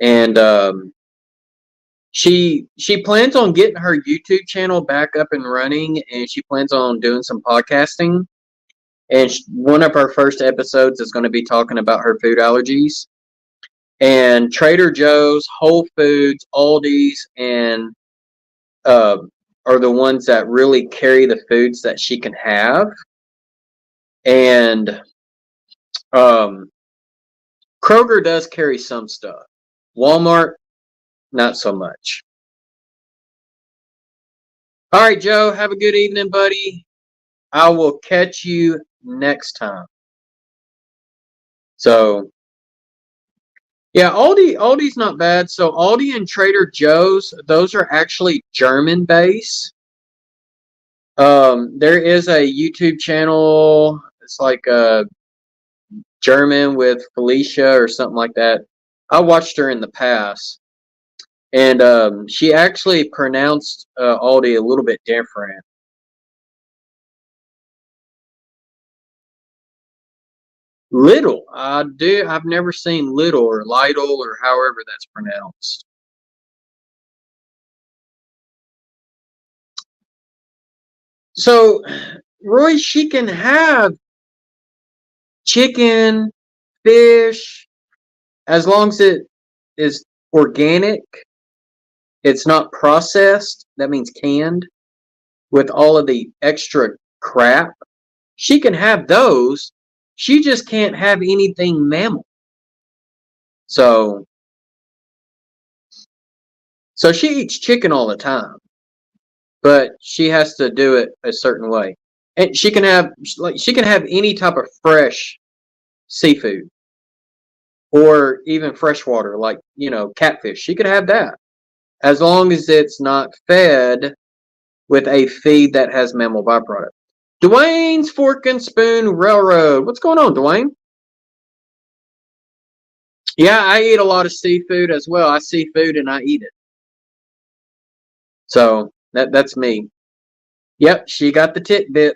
and she plans on getting her YouTube channel back up and running, and she plans on doing some podcasting. And one of her first episodes is going to be talking about her food allergies. And Trader Joe's, Whole Foods, Aldi's, and are the ones that really carry the foods that she can have. And Kroger does carry some stuff. Walmart, not so much. All right, Joe, have a good evening, buddy. I will catch you next time. So, yeah, Aldi's not bad. So Aldi and Trader Joe's, those are actually German based. There is a YouTube channel. It's like German with Felicia or something like that. I watched her in the past, and she actually pronounced Aldi a little bit different. Little, I've never seen Little or Lidl or however that's pronounced. So, Roy, she can have chicken, fish, as long as it is organic. It's not processed. That means canned with all of the extra crap. She can have those. She just can't have anything mammal. So she eats chicken all the time, but she has to do it a certain way. And she can have any type of fresh seafood or even freshwater, like, catfish. She could have that as long as it's not fed with a feed that has mammal byproduct. Dwayne's Fork and Spoon Railroad. What's going on, Dwayne? Yeah, I eat a lot of seafood as well. I see food and I eat it. So that's me. Yep, she got the tick bit.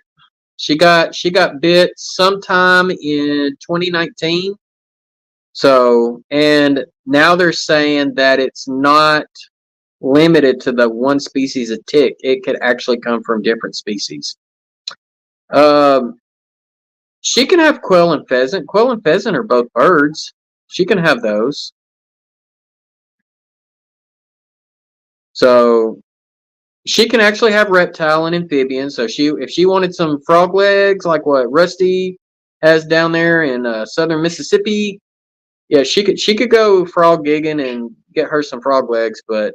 She got bit sometime in 2019. So, and now they're saying that it's not limited to the one species of tick. It could actually come from different species. She can have quail and pheasant. Quail and pheasant are both birds. She can have those. So she can actually have reptile and amphibian. So if she wanted some frog legs, like what Rusty has down there in southern Mississippi, yeah, she could go frog gigging and get her some frog legs. But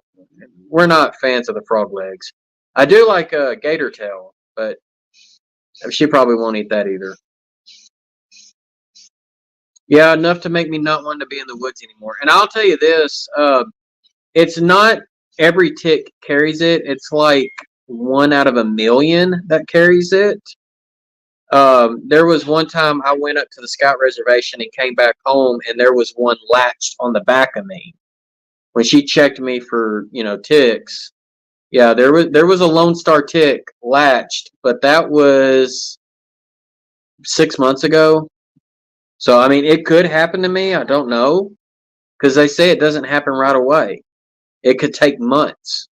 we're not fans of the frog legs. I do like a gator tail, but she probably won't eat that either. Yeah, enough to make me not want to be in the woods anymore. And I'll tell you this, it's not every tick carries it. It's like 1 out of 1,000,000 that carries it. There was one time I went up to the scout reservation and came back home, and there was one latched on the back of me. When she checked me for, ticks, yeah, there was a Lone Star tick latched, but that was 6 months ago. So, I mean, it could happen to me. I don't know, because they say it doesn't happen right away. It could take months.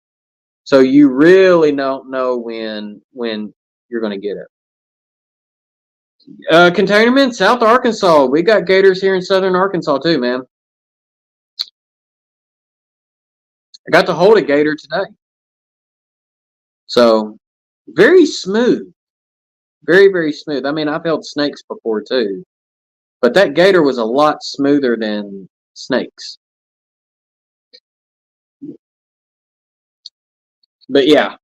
So you really don't know when you're going to get it. Containerman, South Arkansas. We got gators here in southern Arkansas too, man. I got to hold a gator today. So, very smooth. Very, very smooth. I mean, I've held snakes before too. But that gator was a lot smoother than snakes. But yeah,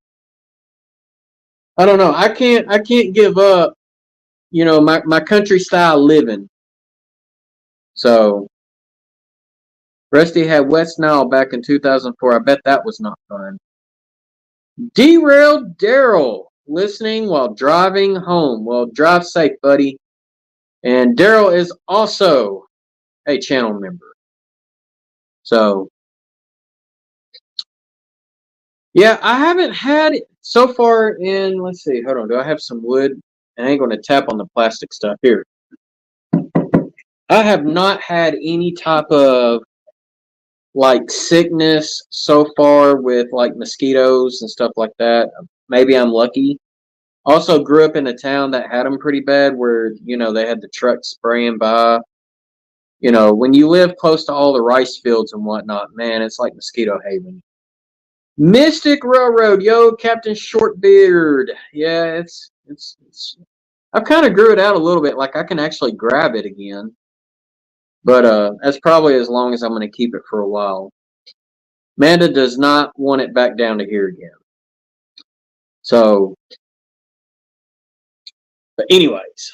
I don't know. I can't give up, my country style living. So Rusty had West Nile back in 2004. I bet that was not fun. Derailed Darrell listening while driving home. Well, drive safe, buddy. And Darrell is also a channel member. So, yeah, I haven't had it so far in, let's see, hold on. Do I have some wood? I ain't going to tap on the plastic stuff here. I have not had any type of like sickness so far with like mosquitoes and stuff like that. Maybe I'm lucky. Also grew up in a town that had them pretty bad where, they had the trucks spraying by. When you live close to all the rice fields and whatnot, man, it's like mosquito haven. Mystic Railroad, yo, Captain Shortbeard. Yeah, it's I've kind of grew it out a little bit. Like I can actually grab it again. But that's probably as long as I'm going to keep it for a while. Amanda does not want it back down to here again. So, but anyways.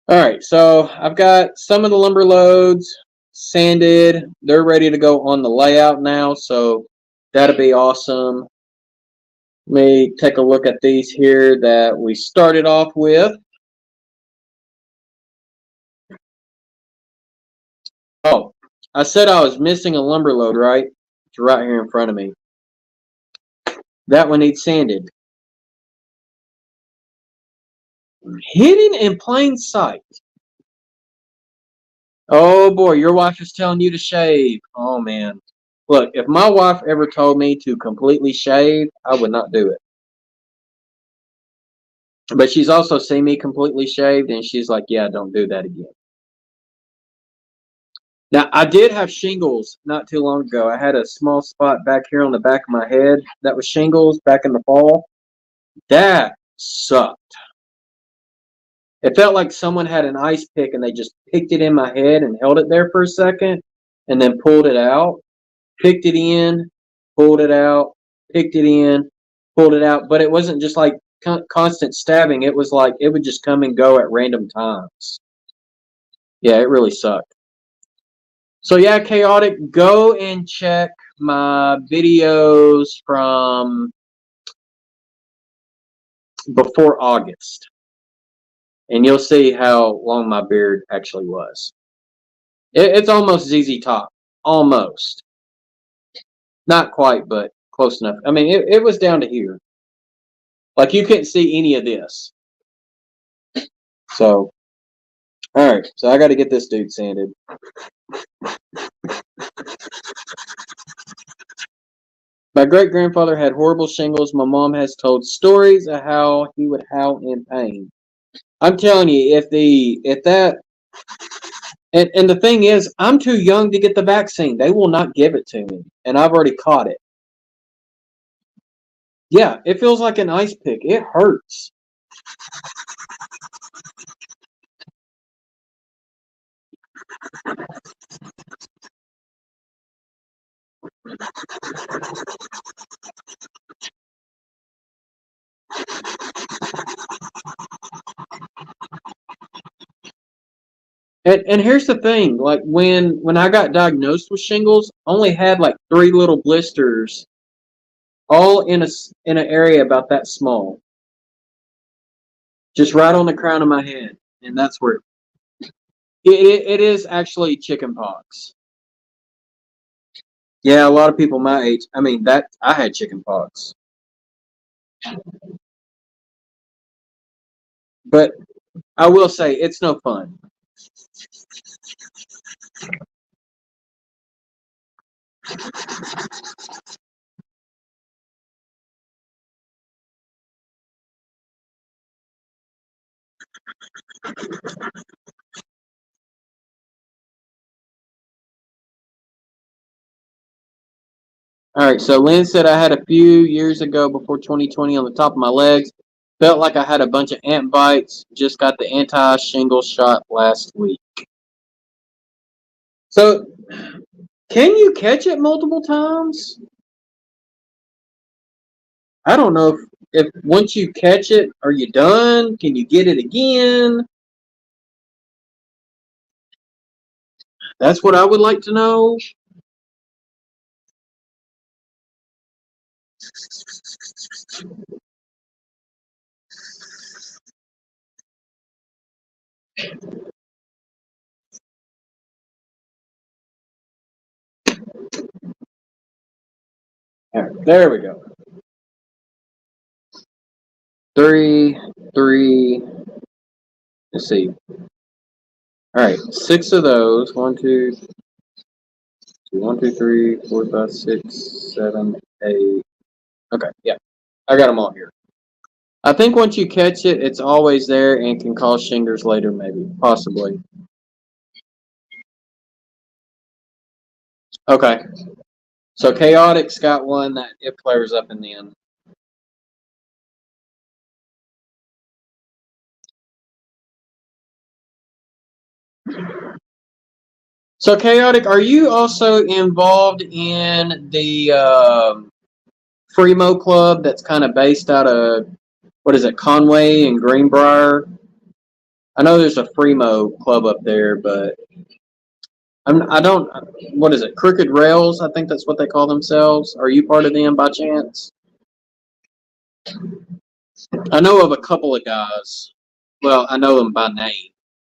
All right, so I've got some of the lumber loads sanded. They're ready to go on the layout now, so that'll be awesome. Let me take a look at these here that we started off with. Oh, I said I was missing a lumber load, right? It's right here in front of me. That one needs sanded. Hidden in plain sight. Oh boy, your wife is telling you to shave. Oh man. Look, if my wife ever told me to completely shave, I would not do it. But she's also seen me completely shaved, and she's like, yeah, don't do that again. Now, I did have shingles not too long ago. I had a small spot back here on the back of my head that was shingles back in the fall. That sucked. It felt like someone had an ice pick and they just picked it in my head and held it there for a second and then pulled it out, picked it in, pulled it out, picked it in, pulled it out. But it wasn't just like constant stabbing. It was like it would just come and go at random times. Yeah, it really sucked. So yeah, Chaotic, go and check my videos from before August. And you'll see how long my beard actually was. It's almost ZZ Top. Almost. Not quite, but close enough. I mean, it was down to here. Like, you couldn't see any of this. So, alright. So, I got to get this dude sanded. My great-grandfather had horrible shingles. My mom has told stories of how he would howl in pain. I'm telling you, if that... And the thing is, I'm too young to get the vaccine. They will not give it to me. And I've already caught it. Yeah, it feels like an ice pick. It hurts. And here's the thing, like when I got diagnosed with shingles, I only had like 3 little blisters, all in an area about that small, just right on the crown of my head, and that's where it is actually chicken pox. Yeah, a lot of people my age. I mean, that I had chicken pox, but I will say it's no fun. All right, so Lynn said I had a few years ago before 2020 on the top of my legs. Felt like I had a bunch of ant bites. Just got the anti-shingle shot last week. So, can you catch it multiple times? I don't know if once you catch it, are you done? Can you get it again? That's what I would like to know. There we go. 3, 3. Let's see. All right, 6 of those. 1, 2, 1, 2, 3, 4, 5, 6, 7, 8. Okay, yeah, I got them all here. I think once you catch it, it's always there and can cause shingers later, maybe, possibly. Okay, so Chaotic's got one that it flares up in the end. So Chaotic, are you also involved in the Fremo Club that's kind of based out of, what is it, Conway and Greenbrier? I know there's a Fremo Club up there, but I don't, what is it, Crooked Rails? I think that's what they call themselves. Are you part of them by chance? I know of a couple of guys. Well, I know them by name.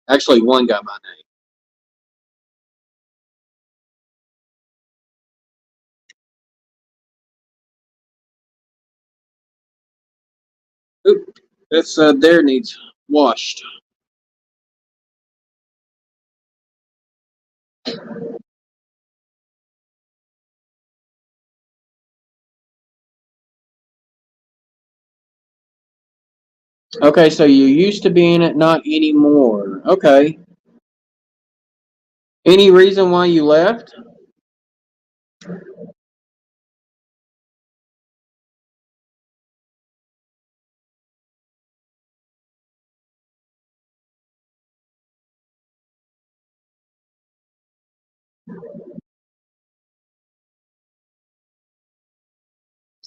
Actually, one guy by name. Oop, that's there needs washed. Okay, so you used to be in it, not anymore. Okay. Any reason why you left?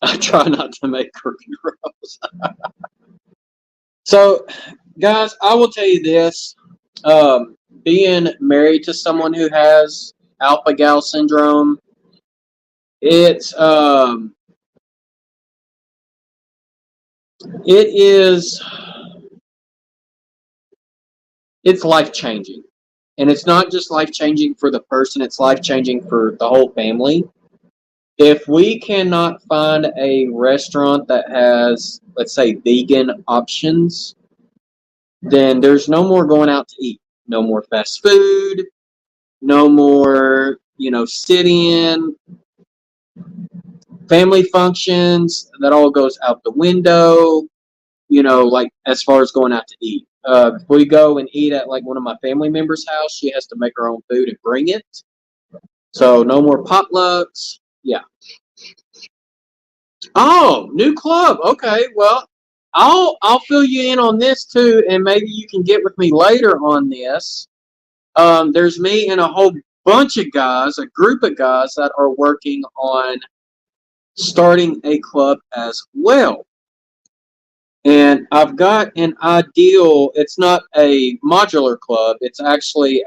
I try not to make crooked roads. So, guys, I will tell you this. Being married to someone who has alpha gal syndrome, it's it's life changing, and it's not just life changing for the person; it's life changing for the whole family. If we cannot find a restaurant that has, let's say, vegan options, then there's no more going out to eat. No more fast food. No more, sit-in. Family functions, that all goes out the window, like as far as going out to eat. If we go and eat at like one of my family members' house, she has to make her own food and bring it. So no more potlucks. Yeah. Oh, new club. Okay, well, I'll fill you in on this too, and maybe you can get with me later on this. There's me and a whole bunch of guys, a group of guys that are working on starting a club as well. And I've got an ideal. It's not a modular club. It's actually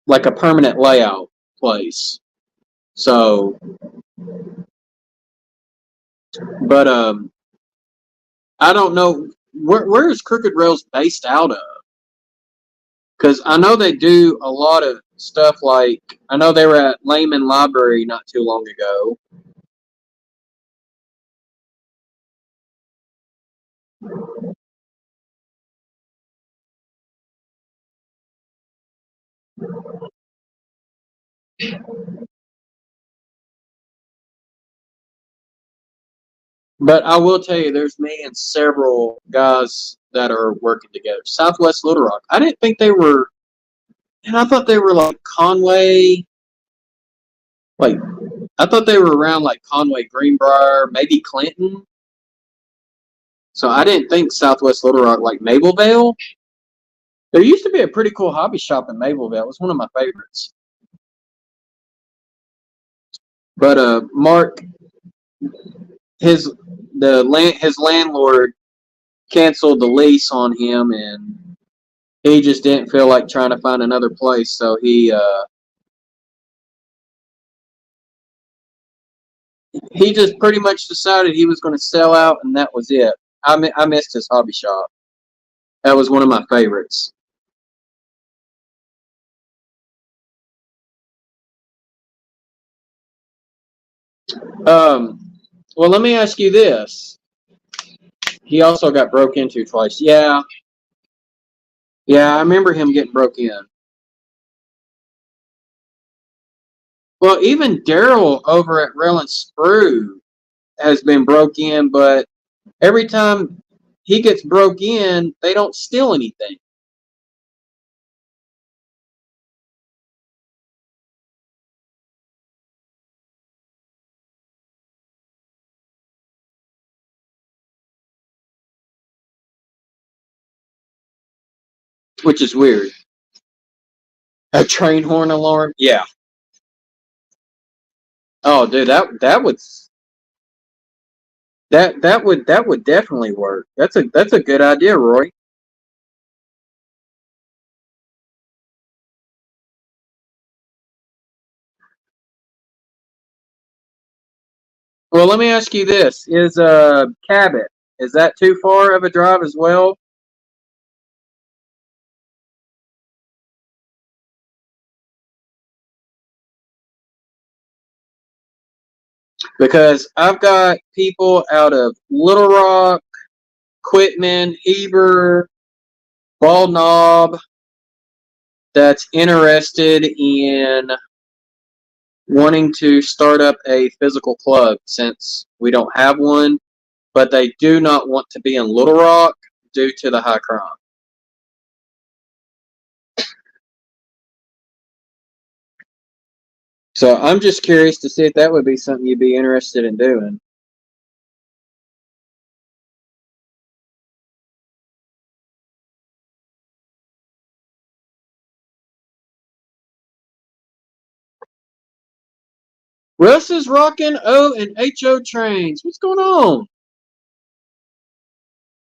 like a permanent layout place. So, but I don't know where is Crooked Rails based out of? Because I know they do a lot of stuff. Like I know they were at Lehman Library not too long ago. But I will tell you, there's me and several guys that are working together. Southwest Little Rock. I didn't think they were, and I thought they were like Conway. Like, I thought they were around like Conway, Greenbrier, maybe Clinton. So I didn't think Southwest Little Rock, like Mablevale. There used to be a pretty cool hobby shop in Mablevale. It was one of my favorites. But Mark, his landlord canceled the lease on him, and he just didn't feel like trying to find another place, so he just pretty much decided he was going to sell out, and that was it. I missed his hobby shop. That was one of my favorites. Well, let me ask you this. He also got broke into twice. Yeah, I remember him getting broke in. Well, even Darrell over at Rail and Sprue has been broke in, but every time he gets broke in, they don't steal anything. Which is weird. A train horn alarm? Yeah. Oh, dude, that would definitely work. That's a good idea, Roy. Well, let me ask you this: is Cabot, is that too far of a drive as well? Because I've got people out of Little Rock, Quitman, Heber, Bald Knob that's interested in wanting to start up a physical club since we don't have one, but they do not want to be in Little Rock due to the high crime. So I'm just curious to see if that would be something you'd be interested in doing. Russ is rocking O and HO trains. What's going on?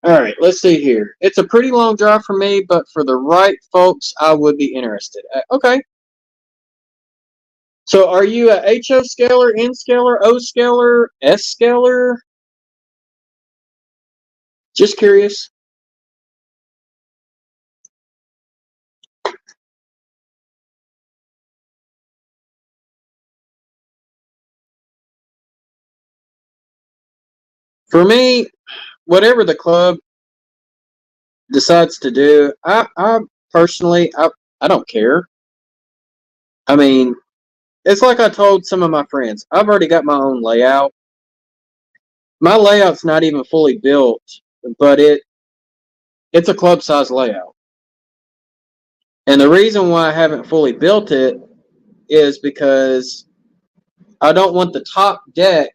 All right, let's see here. It's a pretty long drive for me, but for the right folks, I would be interested. Okay. So are you a HO scaler, N scaler, O scaler, S scaler? Just curious. For me, whatever the club decides to do, I personally, I don't care. I mean, it's like I told some of my friends. I've already got my own layout. My layout's not even fully built, but it's a club size layout. And the reason why I haven't fully built it is because I don't want the top deck,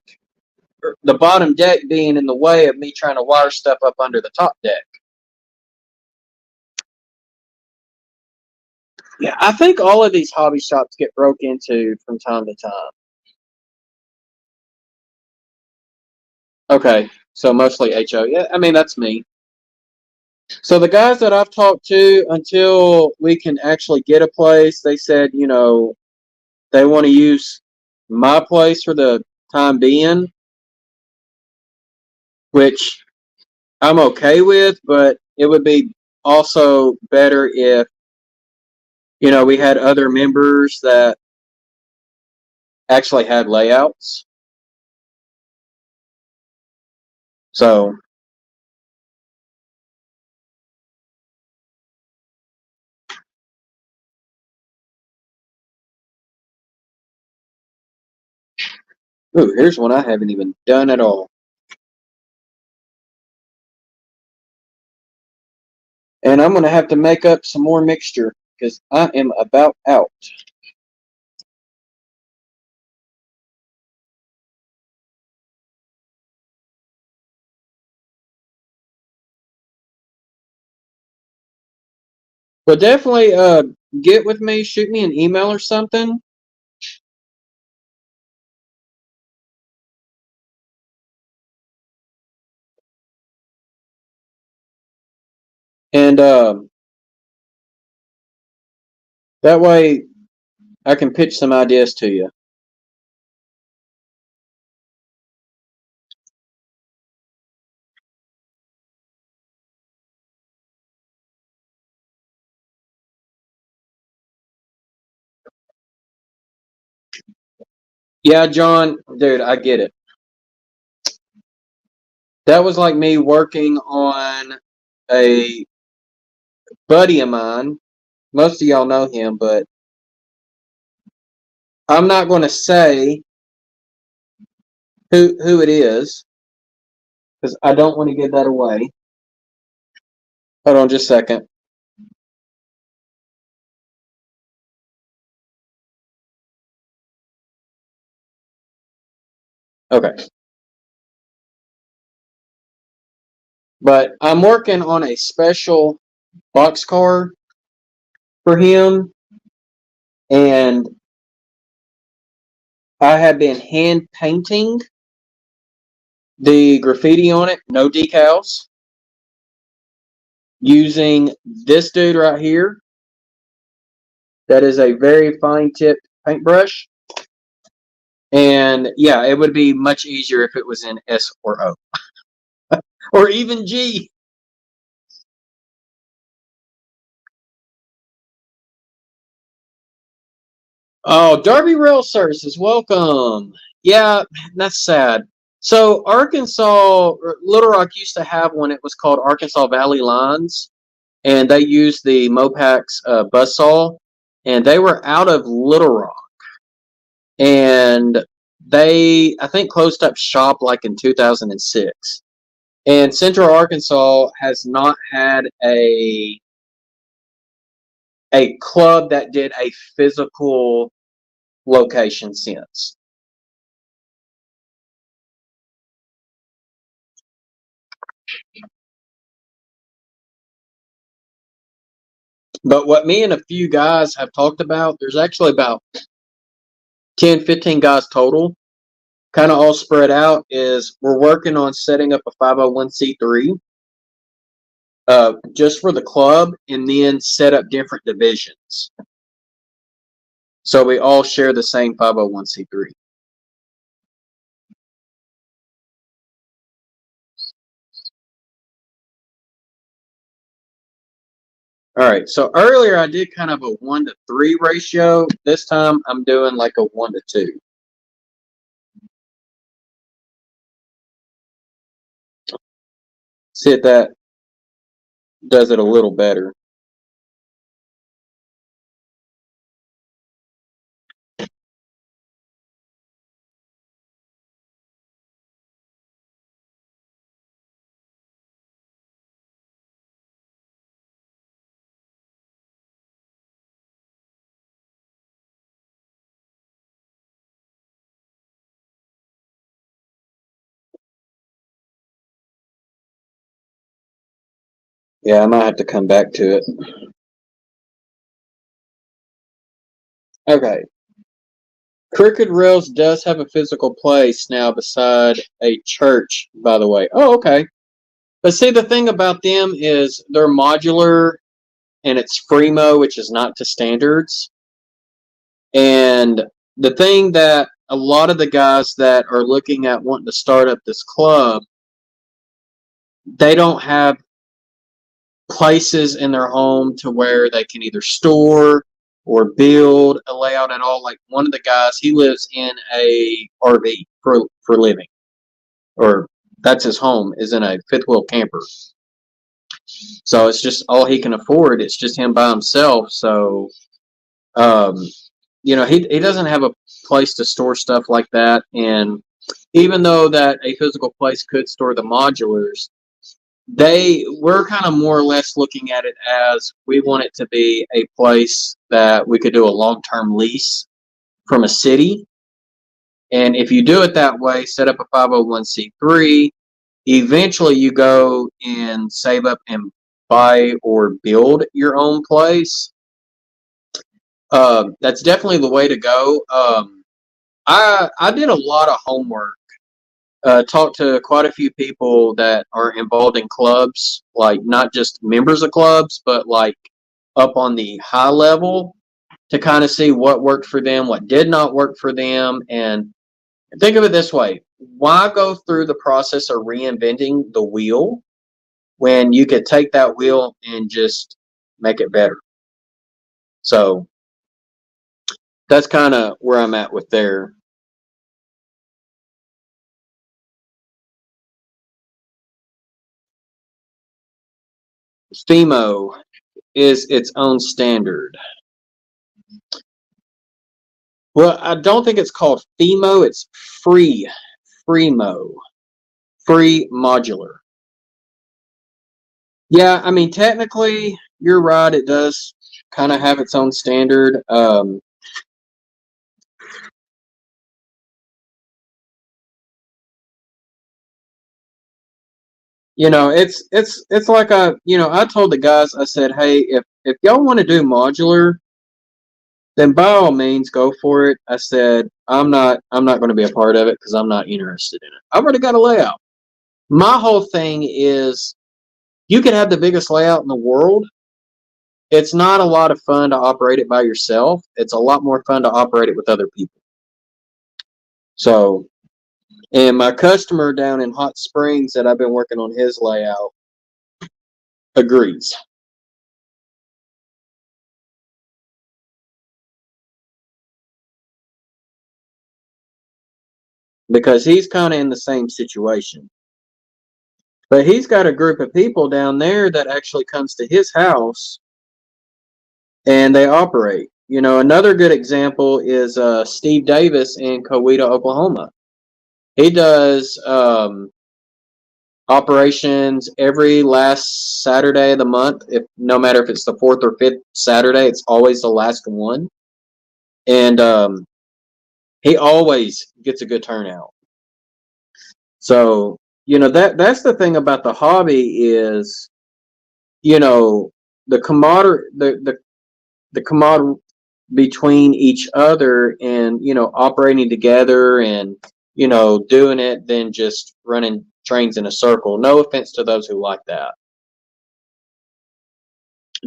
the bottom deck being in the way of me trying to wire stuff up under the top deck. Yeah, I think all of these hobby shops get broke into from time to time. Okay, so mostly HO. Yeah, I mean, that's me. So the guys that I've talked to, until we can actually get a place, they said, they want to use my place for the time being, which I'm okay with, but it would be also better if, we had other members that actually had layouts. So, ooh, here's one I haven't even done at all. And I'm going to have to make up some more mixture because I am about out. But definitely get with me, shoot me an email or something. And that way I can pitch some ideas to you. Yeah, John, dude, I get it. That was like me working on a buddy of mine. Most of y'all know him, but I'm not going to say who it is because I don't want to give that away. Hold on just a second. Okay. But I'm working on a special boxcar for him, and I have been hand painting the graffiti on it, no decals, using this dude right here. That is a very fine tipped paintbrush. And yeah, it would be much easier if it was in S or O. Or even G. Oh, Darby Rail Services, welcome. Yeah, that's sad. So Arkansas, Little Rock used to have one. It was called Arkansas Valley Lines, and they used the Mopax buzzsaw, and they were out of Little Rock. And they, I think, closed up shop like in 2006. And Central Arkansas has not had a club that did a physical location since. But what me and a few guys have talked about, there's actually about 10, 15 guys total, kind of all spread out, is we're working on setting up a 501c3 just for the club, and then set up different divisions. So we all share the same 501c3. All right, so earlier I did kind of a 1-to-3 ratio. This time I'm doing like a 1-to-2. See if that does it a little better. Yeah, I might have to come back to it. Okay. Crooked Rails does have a physical place now beside a church, by the way. Oh, okay. But see, the thing about them is they're modular and it's Fremo, which is not to standards. And the thing that a lot of the guys that are looking at wanting to start up this club, they don't have places in their home to where they can either store or build a layout at all. Like one of the guys, he lives in a RV for living, or that's his home, is in a fifth wheel camper. So it's just all he can afford. It's just him by himself. So, he doesn't have a place to store stuff like that. And even though that a physical place could store the modulars, we're kind of more or less looking at it as we want it to be a place that we could do a long-term lease from a city. And if you do it that way, set up a 501c3, eventually you go and save up and buy or build your own place. That's definitely the way to go. I did a lot of homework talked to quite a few people that are involved in clubs, like not just members of clubs, but like up on the high level, to kind of see what worked for them, what did not work for them. And think of it this way: why go through the process of reinventing the wheel when you could take that wheel and just make it better? So that's kind of where I'm at with there. FEMO is its own standard. Well, I don't think it's called FEMO. It's FREMO, free modular. Yeah, I mean, technically, you're right. It does kind of have its own standard. It's like I told the guys, I said, hey, if y'all want to do modular, then by all means go for it. I said, I'm not going to be a part of it because I'm not interested in it. I've already got a layout. My whole thing is, you could have the biggest layout in the world. It's not a lot of fun to operate it by yourself. It's a lot more fun to operate it with other people. So, and my customer down in Hot Springs that I've been working on his layout agrees. Because he's kind of in the same situation. But he's got a group of people down there that actually comes to his house and they operate. Another good example is Steve Davis in Coweta, Oklahoma. He does operations every last Saturday of the month. No matter if it's the 4th or 5th Saturday, it's always the last one. And he always gets a good turnout. So, that's the thing about the hobby is, the camaraderie between each other and, operating together and, doing it than just running trains in a circle. No offense to those who like that.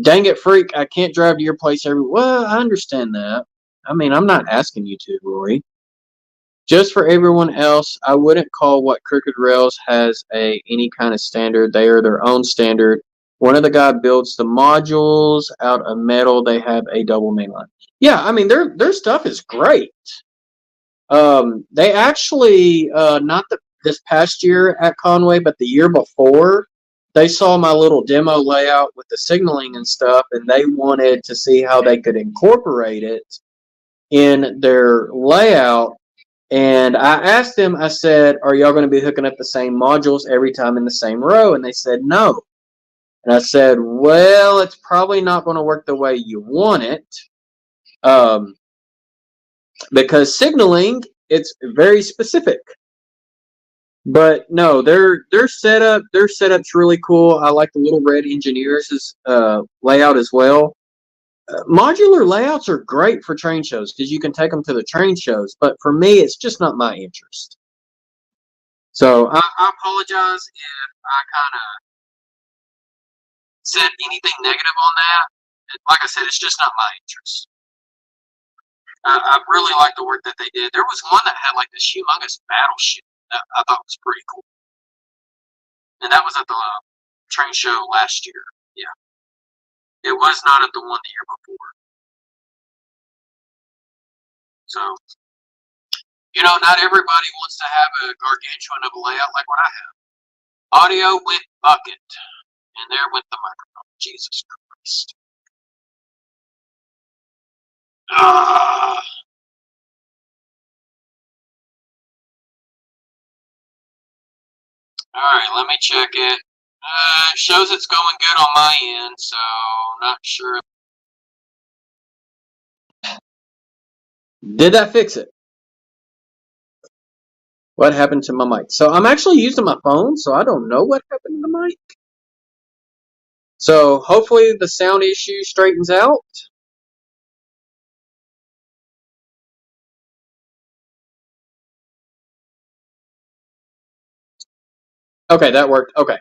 Dang it, freak, I can't drive to your place well, I understand that. I mean, I'm not asking you to, Rory. Just for everyone else, I wouldn't call what Crooked Rails has any kind of standard. They are their own standard. One of the guy builds the modules out of metal. They have a double mainline. Yeah, I mean their stuff is great. They actually not this past year at Conway, but the year before, they saw my little demo layout with the signaling and stuff, and they wanted to see how they could incorporate it in their layout. And I asked them, I said, are y'all going to be hooking up the same modules every time in the same row? And they said, no. And I said, well, it's probably not going to work the way you want it. Because signaling, it's very specific. But no, their setup's really cool. I like the Little Red Engineers' layout as well. Modular layouts are great for train shows because you can take them to the train shows. But for me, it's just not my interest. So I apologize if I kind of said anything negative on that. Like I said, it's just not my interest. I really like the work that they did. There was one that had like this humongous battleship that I thought was pretty cool. And that was at the train show last year. Yeah. It was not at the one the year before. So, not everybody wants to have a gargantuan of a layout like what I have. Audio went bucket. And there went the microphone. Jesus Christ. Alright, let me check it. It shows it's going good on my end, so not sure. Did that fix it? What happened to my mic? So I'm actually using my phone, so I don't know what happened to the mic. So hopefully the sound issue straightens out. Okay, that worked. Okay.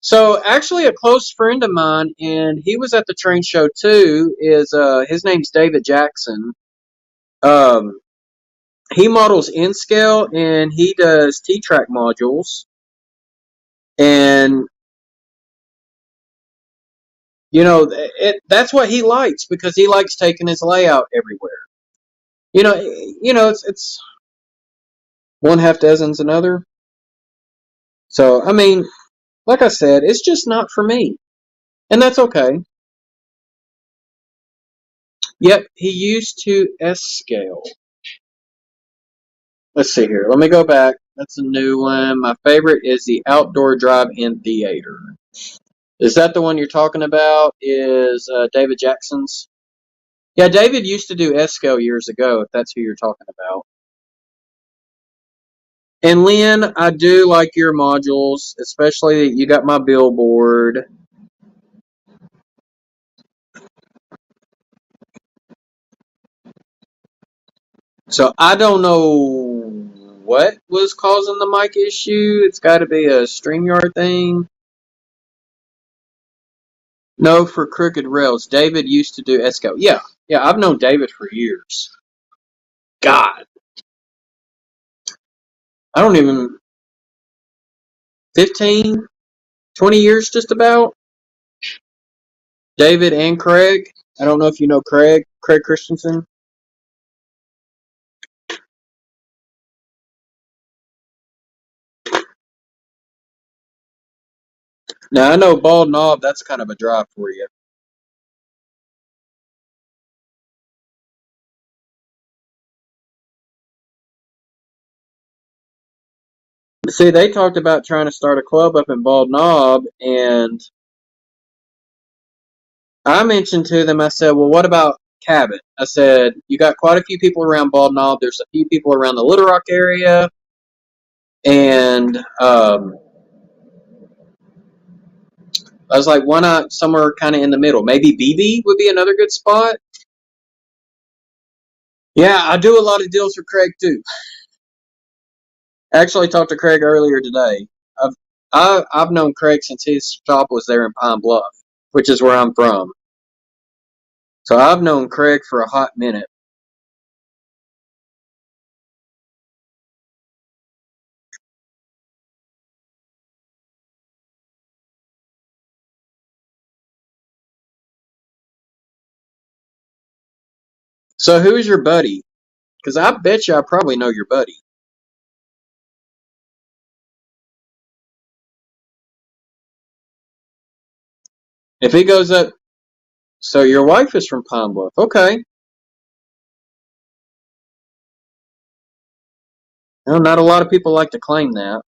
So actually, a close friend of mine, and he was at the train show too. Is his name's David Jackson. Um, he models in scale and he does T-track modules, and that's what he likes because he likes taking his layout everywhere. It's one half dozen's another. So I mean, like I said, it's just not for me, and that's okay. Yep, he used to S scale. Let's see here. Let me go back. That's a new one. My favorite is the Outdoor Drive-In Theater. Is that the one you're talking about? Is David Jackson's? Yeah, David used to do S scale years ago, if that's who you're talking about. And Lynn, I do like your modules, especially you got my billboard. So I don't know what was causing the mic issue. It's got to be a StreamYard thing. No, for Crooked Rails. David used to do ESCO. Yeah, I've known David for years. God. I don't even... 15, 20 years just about. David and Craig. I don't know if you know Craig Christensen. Now, I know Bald Knob, that's kind of a drive for you. See, they talked about trying to start a club up in Bald Knob, and I mentioned to them, I said, well, what about Cabot? I said, you got quite a few people around Bald Knob. There's a few people around the Little Rock area, and I was like, why not somewhere kind of in the middle? Maybe BB would be another good spot. Yeah, I do a lot of deals for Craig too. I actually talked to Craig earlier today. I've known Craig since his shop was there in Pine Bluff, which is where I'm from. So I've known Craig for a hot minute. So who's your buddy? Because I bet you I probably know your buddy. If he goes up, so your wife is from Pine Bluff. Okay. Well, not a lot of people like to claim that.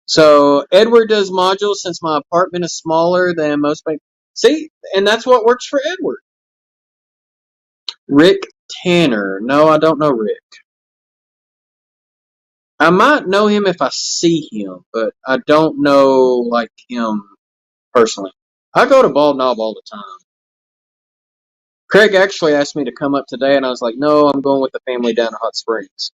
So Edward does modules since my apartment is smaller than most people. See, and that's what works for Edward. Rick Tanner. No, I don't know Rick. I might know him if I see him, but I don't know like him personally. I go to Bald Knob all the time. Craig actually asked me to come up today, and I was like, no, I'm going with the family down to Hot Springs.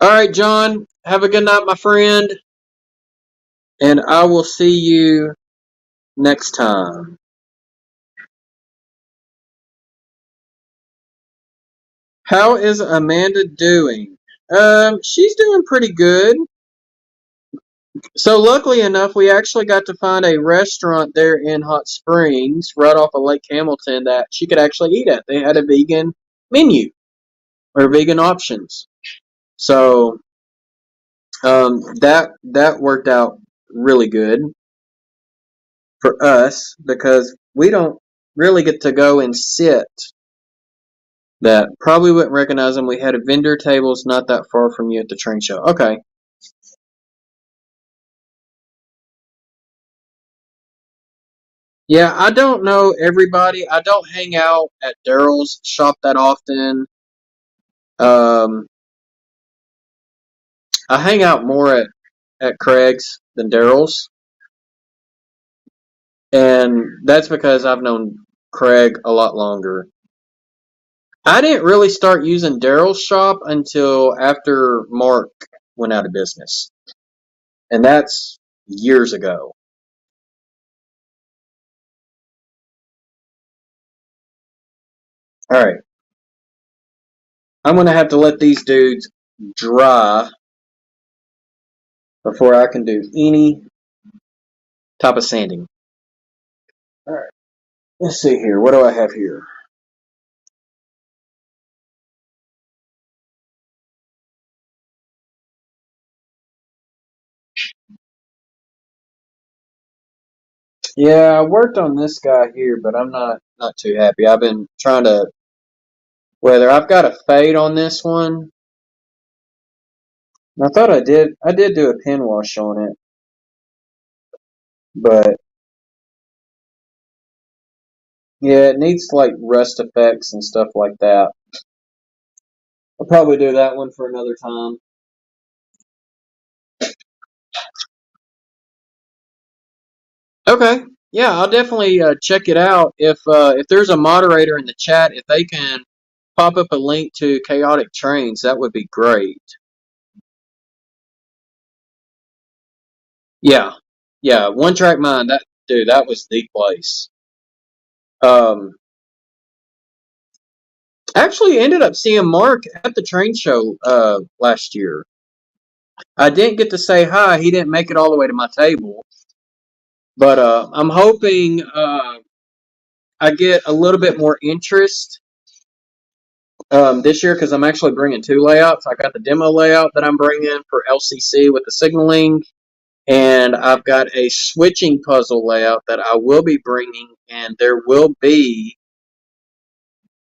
All right, John, have a good night, my friend, and I will see you next time. How is Amanda doing? She's doing pretty good. So luckily enough, we actually got to find a restaurant there in Hot Springs, right off of Lake Hamilton, that she could actually eat at. They had a vegan menu or vegan options. So that worked out really good for us because we don't really get to go and sit. That probably wouldn't recognize them. We had a vendor tables not that far from you at the train show. Okay. Yeah, I don't know everybody. I don't hang out at Darrell's shop that often. Um, I hang out more at Craig's than Darrell's. And that's because I've known Craig a lot longer. I didn't really start using Darrell's shop until after Mark went out of business. And that's years ago. All right. I'm going to have to let these dudes dry before I can do any type of sanding. All right. Let's see here. What do I have here? Yeah, I worked on this guy here, but I'm not too happy. I've been trying to, whether I've got a fade on this one. I thought I did do a pin wash on it, but yeah, it needs like rust effects and stuff like that. I'll probably do that one for another time. Okay. Yeah, I'll definitely check it out. If there's a moderator in the chat, if they can pop up a link to Chaotic Trains, that would be great. Yeah, yeah. One Track Mind. That was the place. Actually ended up seeing Mark at the train show last year. I didn't get to say hi. He didn't make it all the way to my table, but I'm hoping I get a little bit more interest this year because I'm actually bringing two layouts. I got the demo layout that I'm bringing for LCC with the signaling, and I've got a switching puzzle layout that I will be bringing, and there will be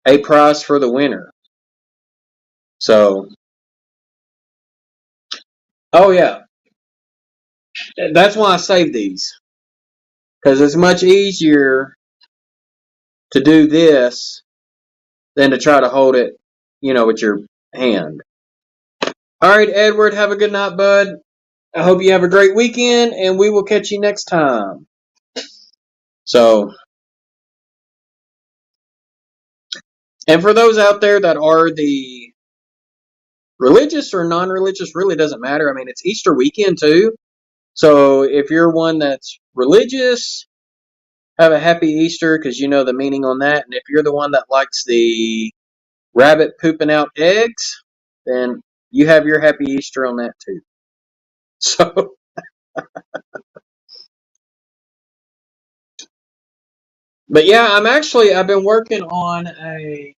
a prize for the winner. So, oh yeah, that's why I saved these, because it's much easier to do this than to try to hold it, with your hand. All right, Edward, have a good night, bud. I hope you have a great weekend, and we will catch you next time. So, and for those out there that are the religious or non-religious, really doesn't matter. I mean, it's Easter weekend too. So if you're one that's religious, have a happy Easter because you know the meaning on that. And if you're the one that likes the rabbit pooping out eggs, then you have your happy Easter on that too. So, but yeah, I've been working on a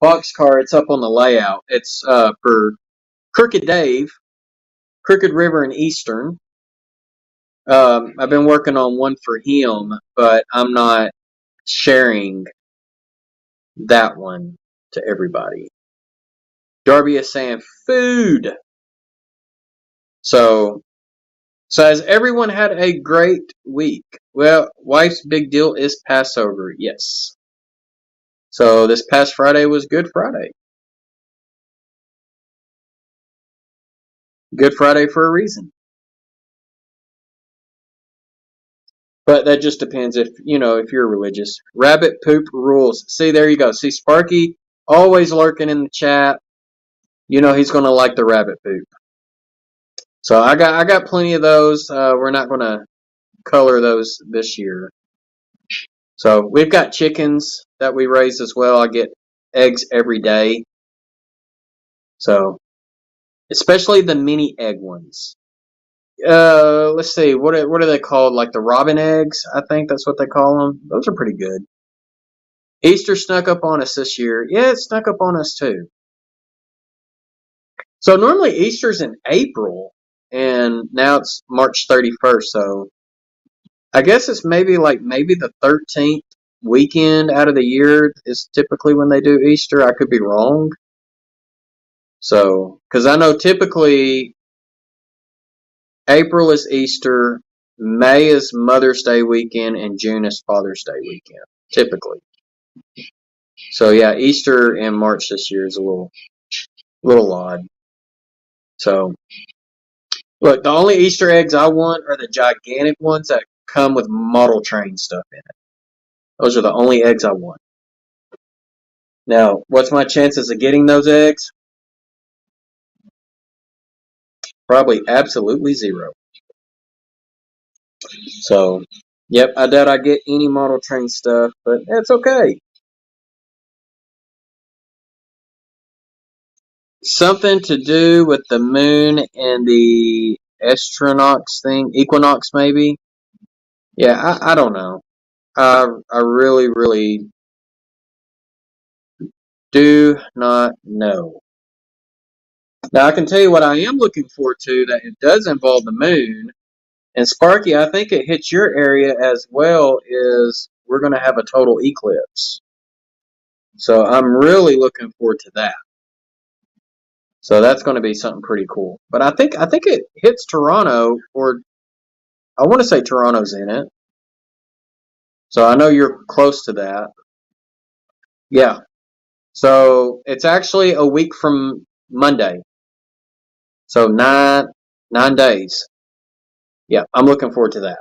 boxcar. It's up on the layout. It's for Crooked Dave, Crooked River and Eastern. I've been working on one for him, but I'm not sharing that one to everybody. Darby is saying food. So has everyone had a great week? Well, wife's big deal is Passover. Yes. So this past Friday was Good Friday. Good Friday for a reason. But that just depends if you're religious. Rabbit poop rules. See, there you go. See, Sparky always lurking in the chat. He's going to like the rabbit poop. So I got plenty of those. We're not going to color those this year. So we've got chickens that we raise as well. I get eggs every day. So especially the mini egg ones. Let's see. What are they called? Like the robin eggs? I think that's what they call them. Those are pretty good. Easter snuck up on us this year. Yeah, it snuck up on us too. So normally Easter's in April, and now it's March 31st. So I guess it's maybe the 13th weekend out of the year is typically when they do Easter. I could be wrong. So, because I know typically April is Easter, May is Mother's Day weekend, and June is Father's Day weekend, typically. So yeah, Easter in March this year is a little odd. So Look, the only Easter eggs I want are the gigantic ones that come with model train stuff in it. Those are the only eggs I want. Now, what's my chances of getting those eggs? Probably absolutely zero. So, yep, I doubt I get any model train stuff, but that's okay. Something to do with the moon and the astronauts thing, equinox maybe. Yeah, I don't know. I really, really do not know. Now, I can tell you what I am looking forward to that it does involve the moon. And Sparky, I think it hits your area as well, is we're going to have a total eclipse. So I'm really looking forward to that. So that's going to be something pretty cool. But I think it hits Toronto, or I want to say Toronto's in it. So I know you're close to that. Yeah. So it's actually a week from Monday. So nine days. Yeah, I'm looking forward to that.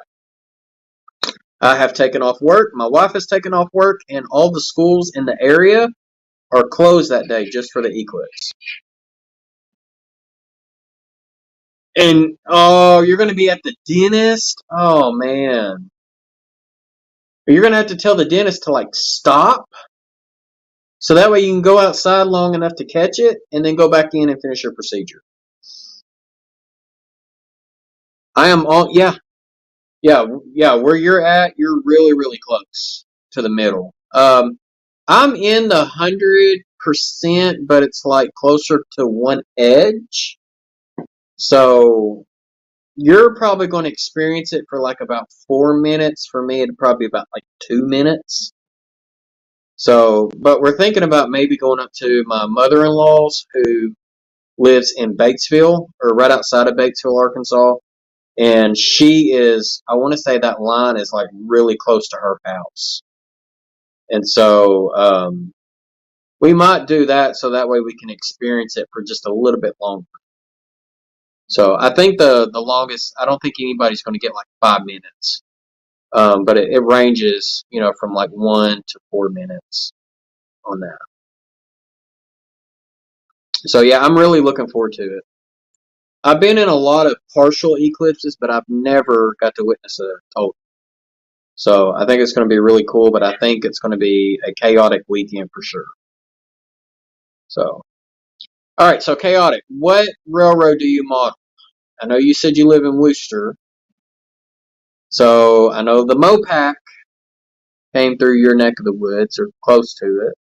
I have taken off work. My wife has taken off work, and all the schools in the area are closed that day just for the eclipse. And oh, you're going to be at the dentist? Oh man. You're going to have to tell the dentist to like stop. So that way you can go outside long enough to catch it and then go back in and finish your procedure. I am all, yeah. Where you're at, you're really, really close to the middle. I'm in the 100%, but it's like closer to one edge. So you're probably going to experience it for like about 4 minutes. For me, it'd probably be about like 2 minutes. So, but we're thinking about maybe going up to my mother-in-law's, who lives in Batesville, or right outside of Batesville, Arkansas. And she is, I want to say that line is like really close to her house. And so we might do that so that way we can experience it for just a little bit longer. So I think the longest, I don't think anybody's going to get like 5 minutes. But it ranges, from like 1 to 4 minutes on that. So yeah, I'm really looking forward to it. I've been in a lot of partial eclipses, but I've never got to witness a total. So I think it's going to be really cool, but I think it's going to be a chaotic weekend for sure. So, all right, so chaotic. What railroad do you model? I know you said you live in Worcester. So I know the Mopac came through your neck of the woods or close to it.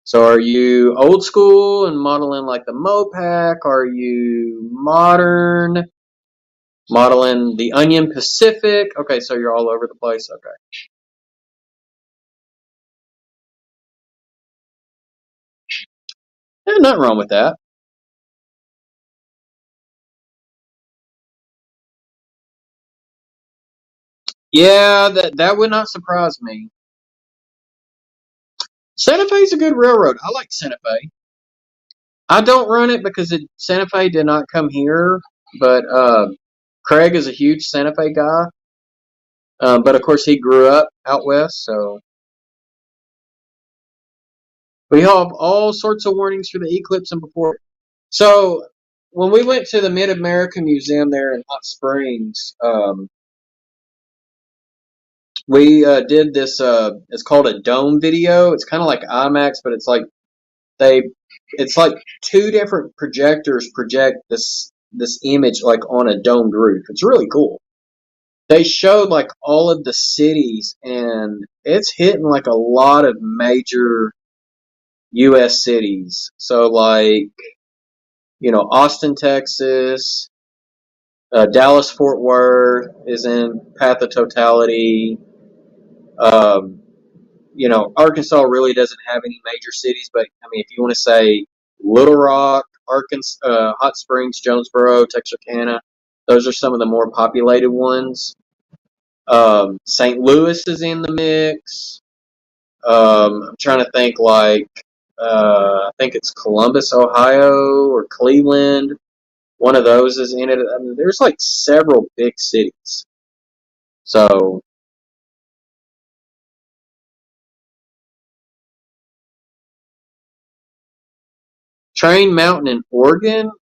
So are you old school and modeling like the Mopac? Are you modern, modeling the Onion Pacific? Okay, so you're all over the place. Okay. There's nothing wrong with that. Yeah, that would not surprise me. Santa Fe's a good railroad. I like Santa Fe. I don't run it because Santa Fe did not come here, but Craig is a huge Santa Fe guy. But of course, he grew up out west, so we have all sorts of warnings for the eclipse and before. So when we went to the Mid America Museum there in Hot Springs, we did this. It's called a dome video. It's kind of like IMAX, but it's like two different projectors project this image like on a domed roof. It's really cool. They showed like all of the cities, and it's hitting like a lot of major U.S. cities. So like, Austin, Texas, Dallas, Fort Worth is in path of totality. Um, Arkansas really doesn't have any major cities, but I mean, if you want to say Little Rock, Arkansas, Hot Springs, Jonesboro, Texarkana, those are some of the more populated ones. St. Louis is in the mix. I'm trying to think I think it's Columbus, Ohio, or Cleveland, one of those is in it. I mean, there's like several big cities. So Train Mountain in Oregon.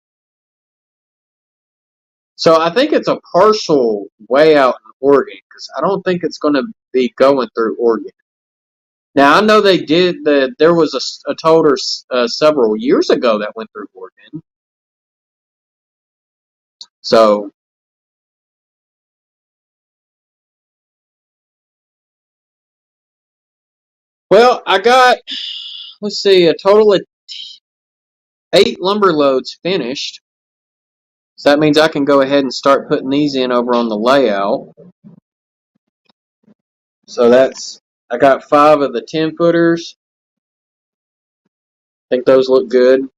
So I think it's a partial way out in Oregon because I don't think it's going to be going through Oregon. Now I know they did that. There was a toter several years ago that went through Oregon. So well, I got, let's see, a total of 8 lumber loads finished. So that means I can go ahead and start putting these in over on the layout. So that's, I got 5 of the 10 footers. I think those look good.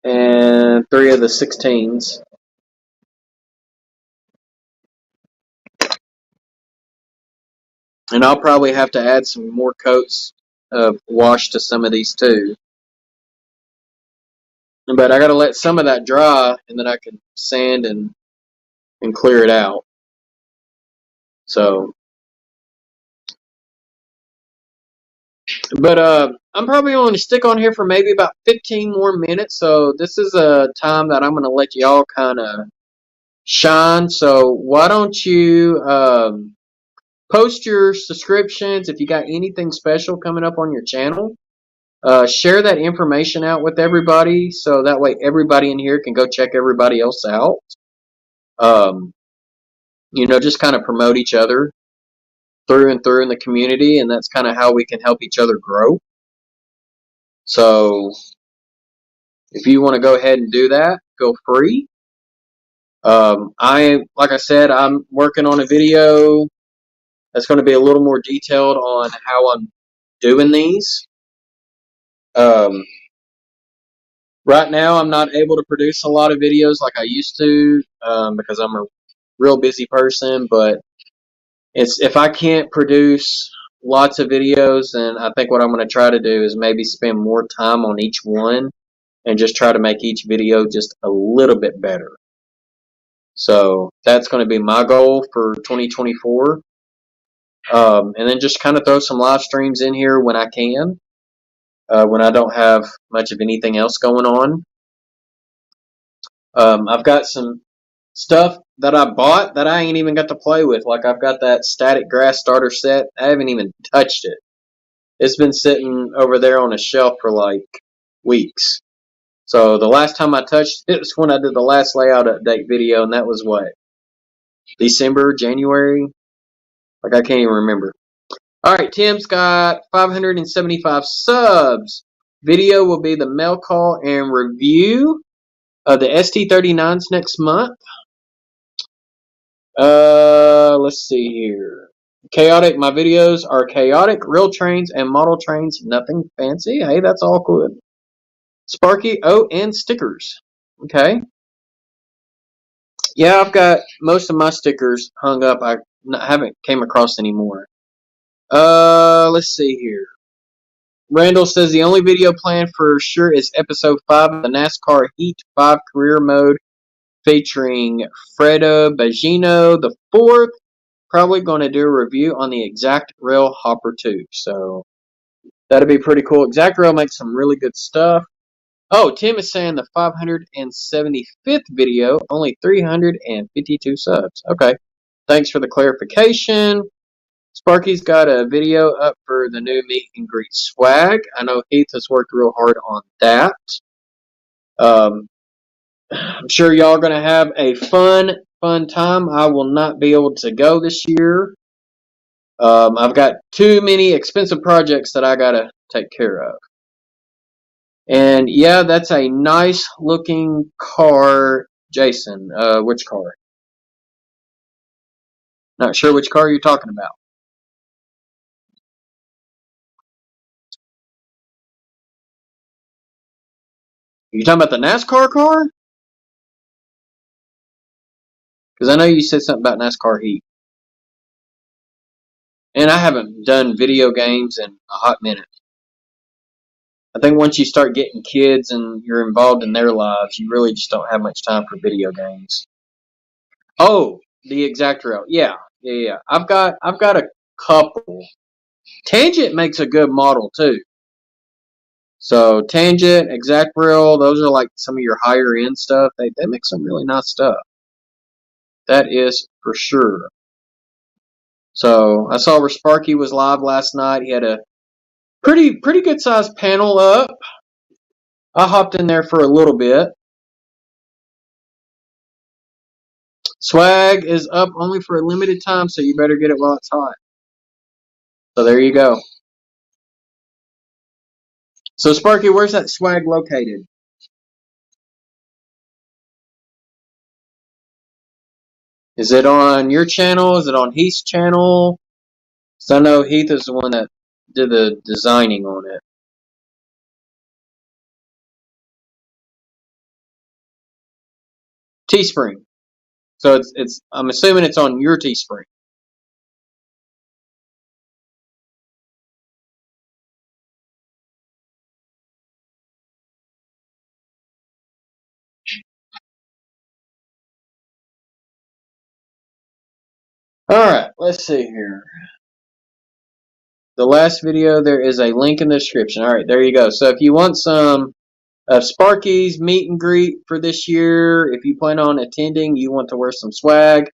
And 3 of the 16s. And I'll probably have to add some more coats of wash to some of these too. But I got to let some of that dry, and then I can sand and clear it out. So, but I'm probably going to stick on here for maybe about 15 more minutes. So this is a time that I'm going to let y'all kind of shine. So why don't you post your subscriptions if you got anything special coming up on your channel. Share that information out with everybody so that way everybody in here can go check everybody else out. You know, just kind of promote each other through and through in the community, and that's kind of how we can help each other grow. So if you want to go ahead and do that, feel free. Like I said, I'm working on a video that's going to be a little more detailed on how I'm doing these. Right now, I'm not able to produce a lot of videos like I used to because I'm a real busy person. But if I can't produce lots of videos, then I think what I'm going to try to do is maybe spend more time on each one and just try to make each video just a little bit better. So that's going to be my goal for 2024. And then just kind of throw some live streams in here when I can, when I don't have much of anything else going on. I've got some stuff that I bought that I ain't even got to play with. Like I've got that static grass starter set. I haven't even touched it. It's been sitting over there on a shelf for like weeks. So the last time I touched it was when I did the last layout update video, and that was what? December, January? Like I can't even remember. Alright, Tim's got 575 subs. Video will be the mail call and review of the ST39s next month. Let's see here. Chaotic. My videos are chaotic, real trains and model trains. Nothing fancy. Hey, that's all good. Sparky. Oh, and stickers. Okay. Yeah, I've got most of my stickers hung up. I haven't came across any more. Let's see here. Randall says the only video planned for sure is episode 5 of the NASCAR Heat 5 career mode featuring Fredo Bajino the 4th. Probably going to do a review on the Exact Rail Hopper too. So that'll be pretty cool. Exact Rail makes some really good stuff. Oh, Tim is saying the 575th video, only 352 subs. Okay. Thanks for the clarification. Sparky's got a video up for the new meet and greet swag. I know Heath has worked real hard on that. I'm sure y'all are going to have a fun time. I will not be able to go this year. I've got too many expensive projects that I got to take care of. And yeah, that's a nice looking car, Jason. Which car? Not sure which car you're talking about. You talking about the NASCAR car? Because I know you said something about NASCAR Heat. And I haven't done video games in a hot minute. I think once you start getting kids and you're involved in their lives, you really just don't have much time for video games. Oh, the exact rail. Yeah. I've got a couple. Tangent makes a good model too. So Tangent, Exact Rail, those are like some of your higher end stuff. They make some really nice stuff. That is for sure. So I saw where Sparky was live last night. He had a pretty good sized panel up. I hopped in there for a little bit. Swag is up only for a limited time, so you better get it while it's hot. So there you go. So Sparky, where's that swag located? Is it on your channel? Is it on Heath's channel? So I know Heath is the one that did the designing on it. Teespring. So it's I'm assuming it's on your Teespring. Alright, let's see here. The last video, there is a link in the description. Alright, there you go. So if you want some of Sparky's meet and greet for this year, if you plan on attending, you want to wear some swag,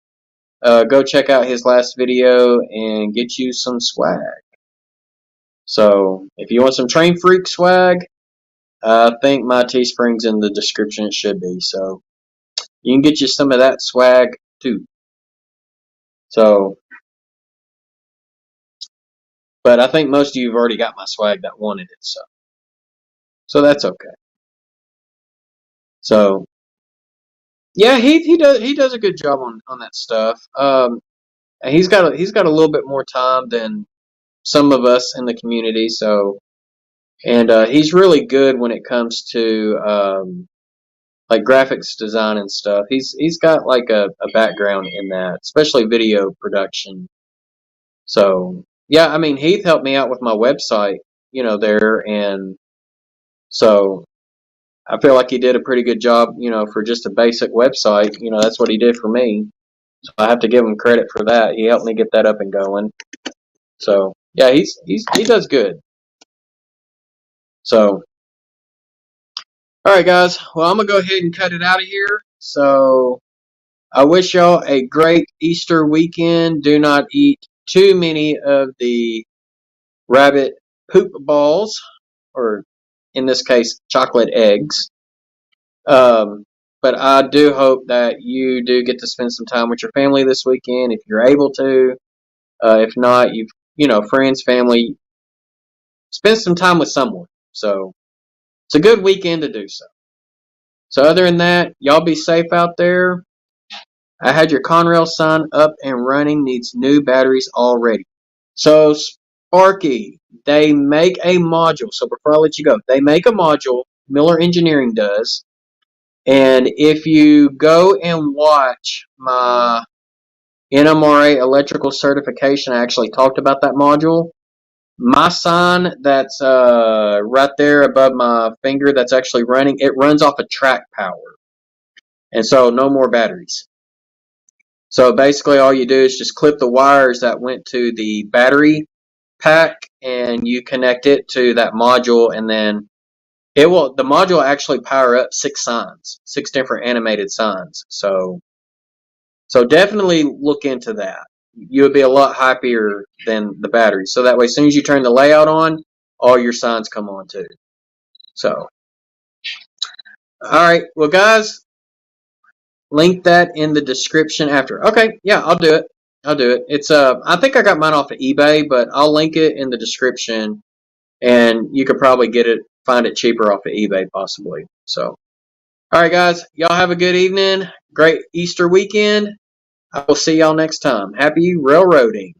go check out his last video and get you some swag. So if you want some Train Freak swag, I think my Teespring's in the description. It should be. So you can get you some of that swag too. So, but I think most of you have already got my swag that wanted it. So that's okay. So yeah, he does a good job on that stuff. He's got a little bit more time than some of us in the community. So, and he's really good when it comes to like graphics design and stuff. He's got like a background in that, especially video production. So yeah, I mean Heath helped me out with my website, there, and so I feel like he did a pretty good job, for just a basic website. That's what he did for me. So I have to give him credit for that. He helped me get that up and going. So yeah, he does good. So all right, guys. Well, I'm gonna go ahead and cut it out of here. So I wish y'all a great Easter weekend. Do not eat too many of the rabbit poop balls, or in this case, chocolate eggs. But I do hope that you do get to spend some time with your family this weekend if you're able to. If not, friends, family, spend some time with someone. So it's a good weekend to do so. So other than that, y'all be safe out there. I had your Conrail sign up and running, needs new batteries already. So Sparky, they make a module. So before I let you go, they make a module, Miller Engineering does. And if you go and watch my NMRA electrical certification, I actually talked about that module. My sign that's right there above my finger that's actually running, it runs off of track power. And so no more batteries. So basically all you do is just clip the wires that went to the battery pack and you connect it to that module, and then the module actually power up 6 signs, 6 different animated signs. So definitely look into that. You would be a lot happier than the battery. So that way, as soon as you turn the layout on, all your signs come on too. So, all right. Well, guys, link that in the description after. Okay. Yeah, I'll do it. It's I think I got mine off of eBay, but I'll link it in the description, and you could probably find it cheaper off of eBay possibly. So, all right, guys, y'all have a good evening. Great Easter weekend. I will see y'all next time. Happy railroading.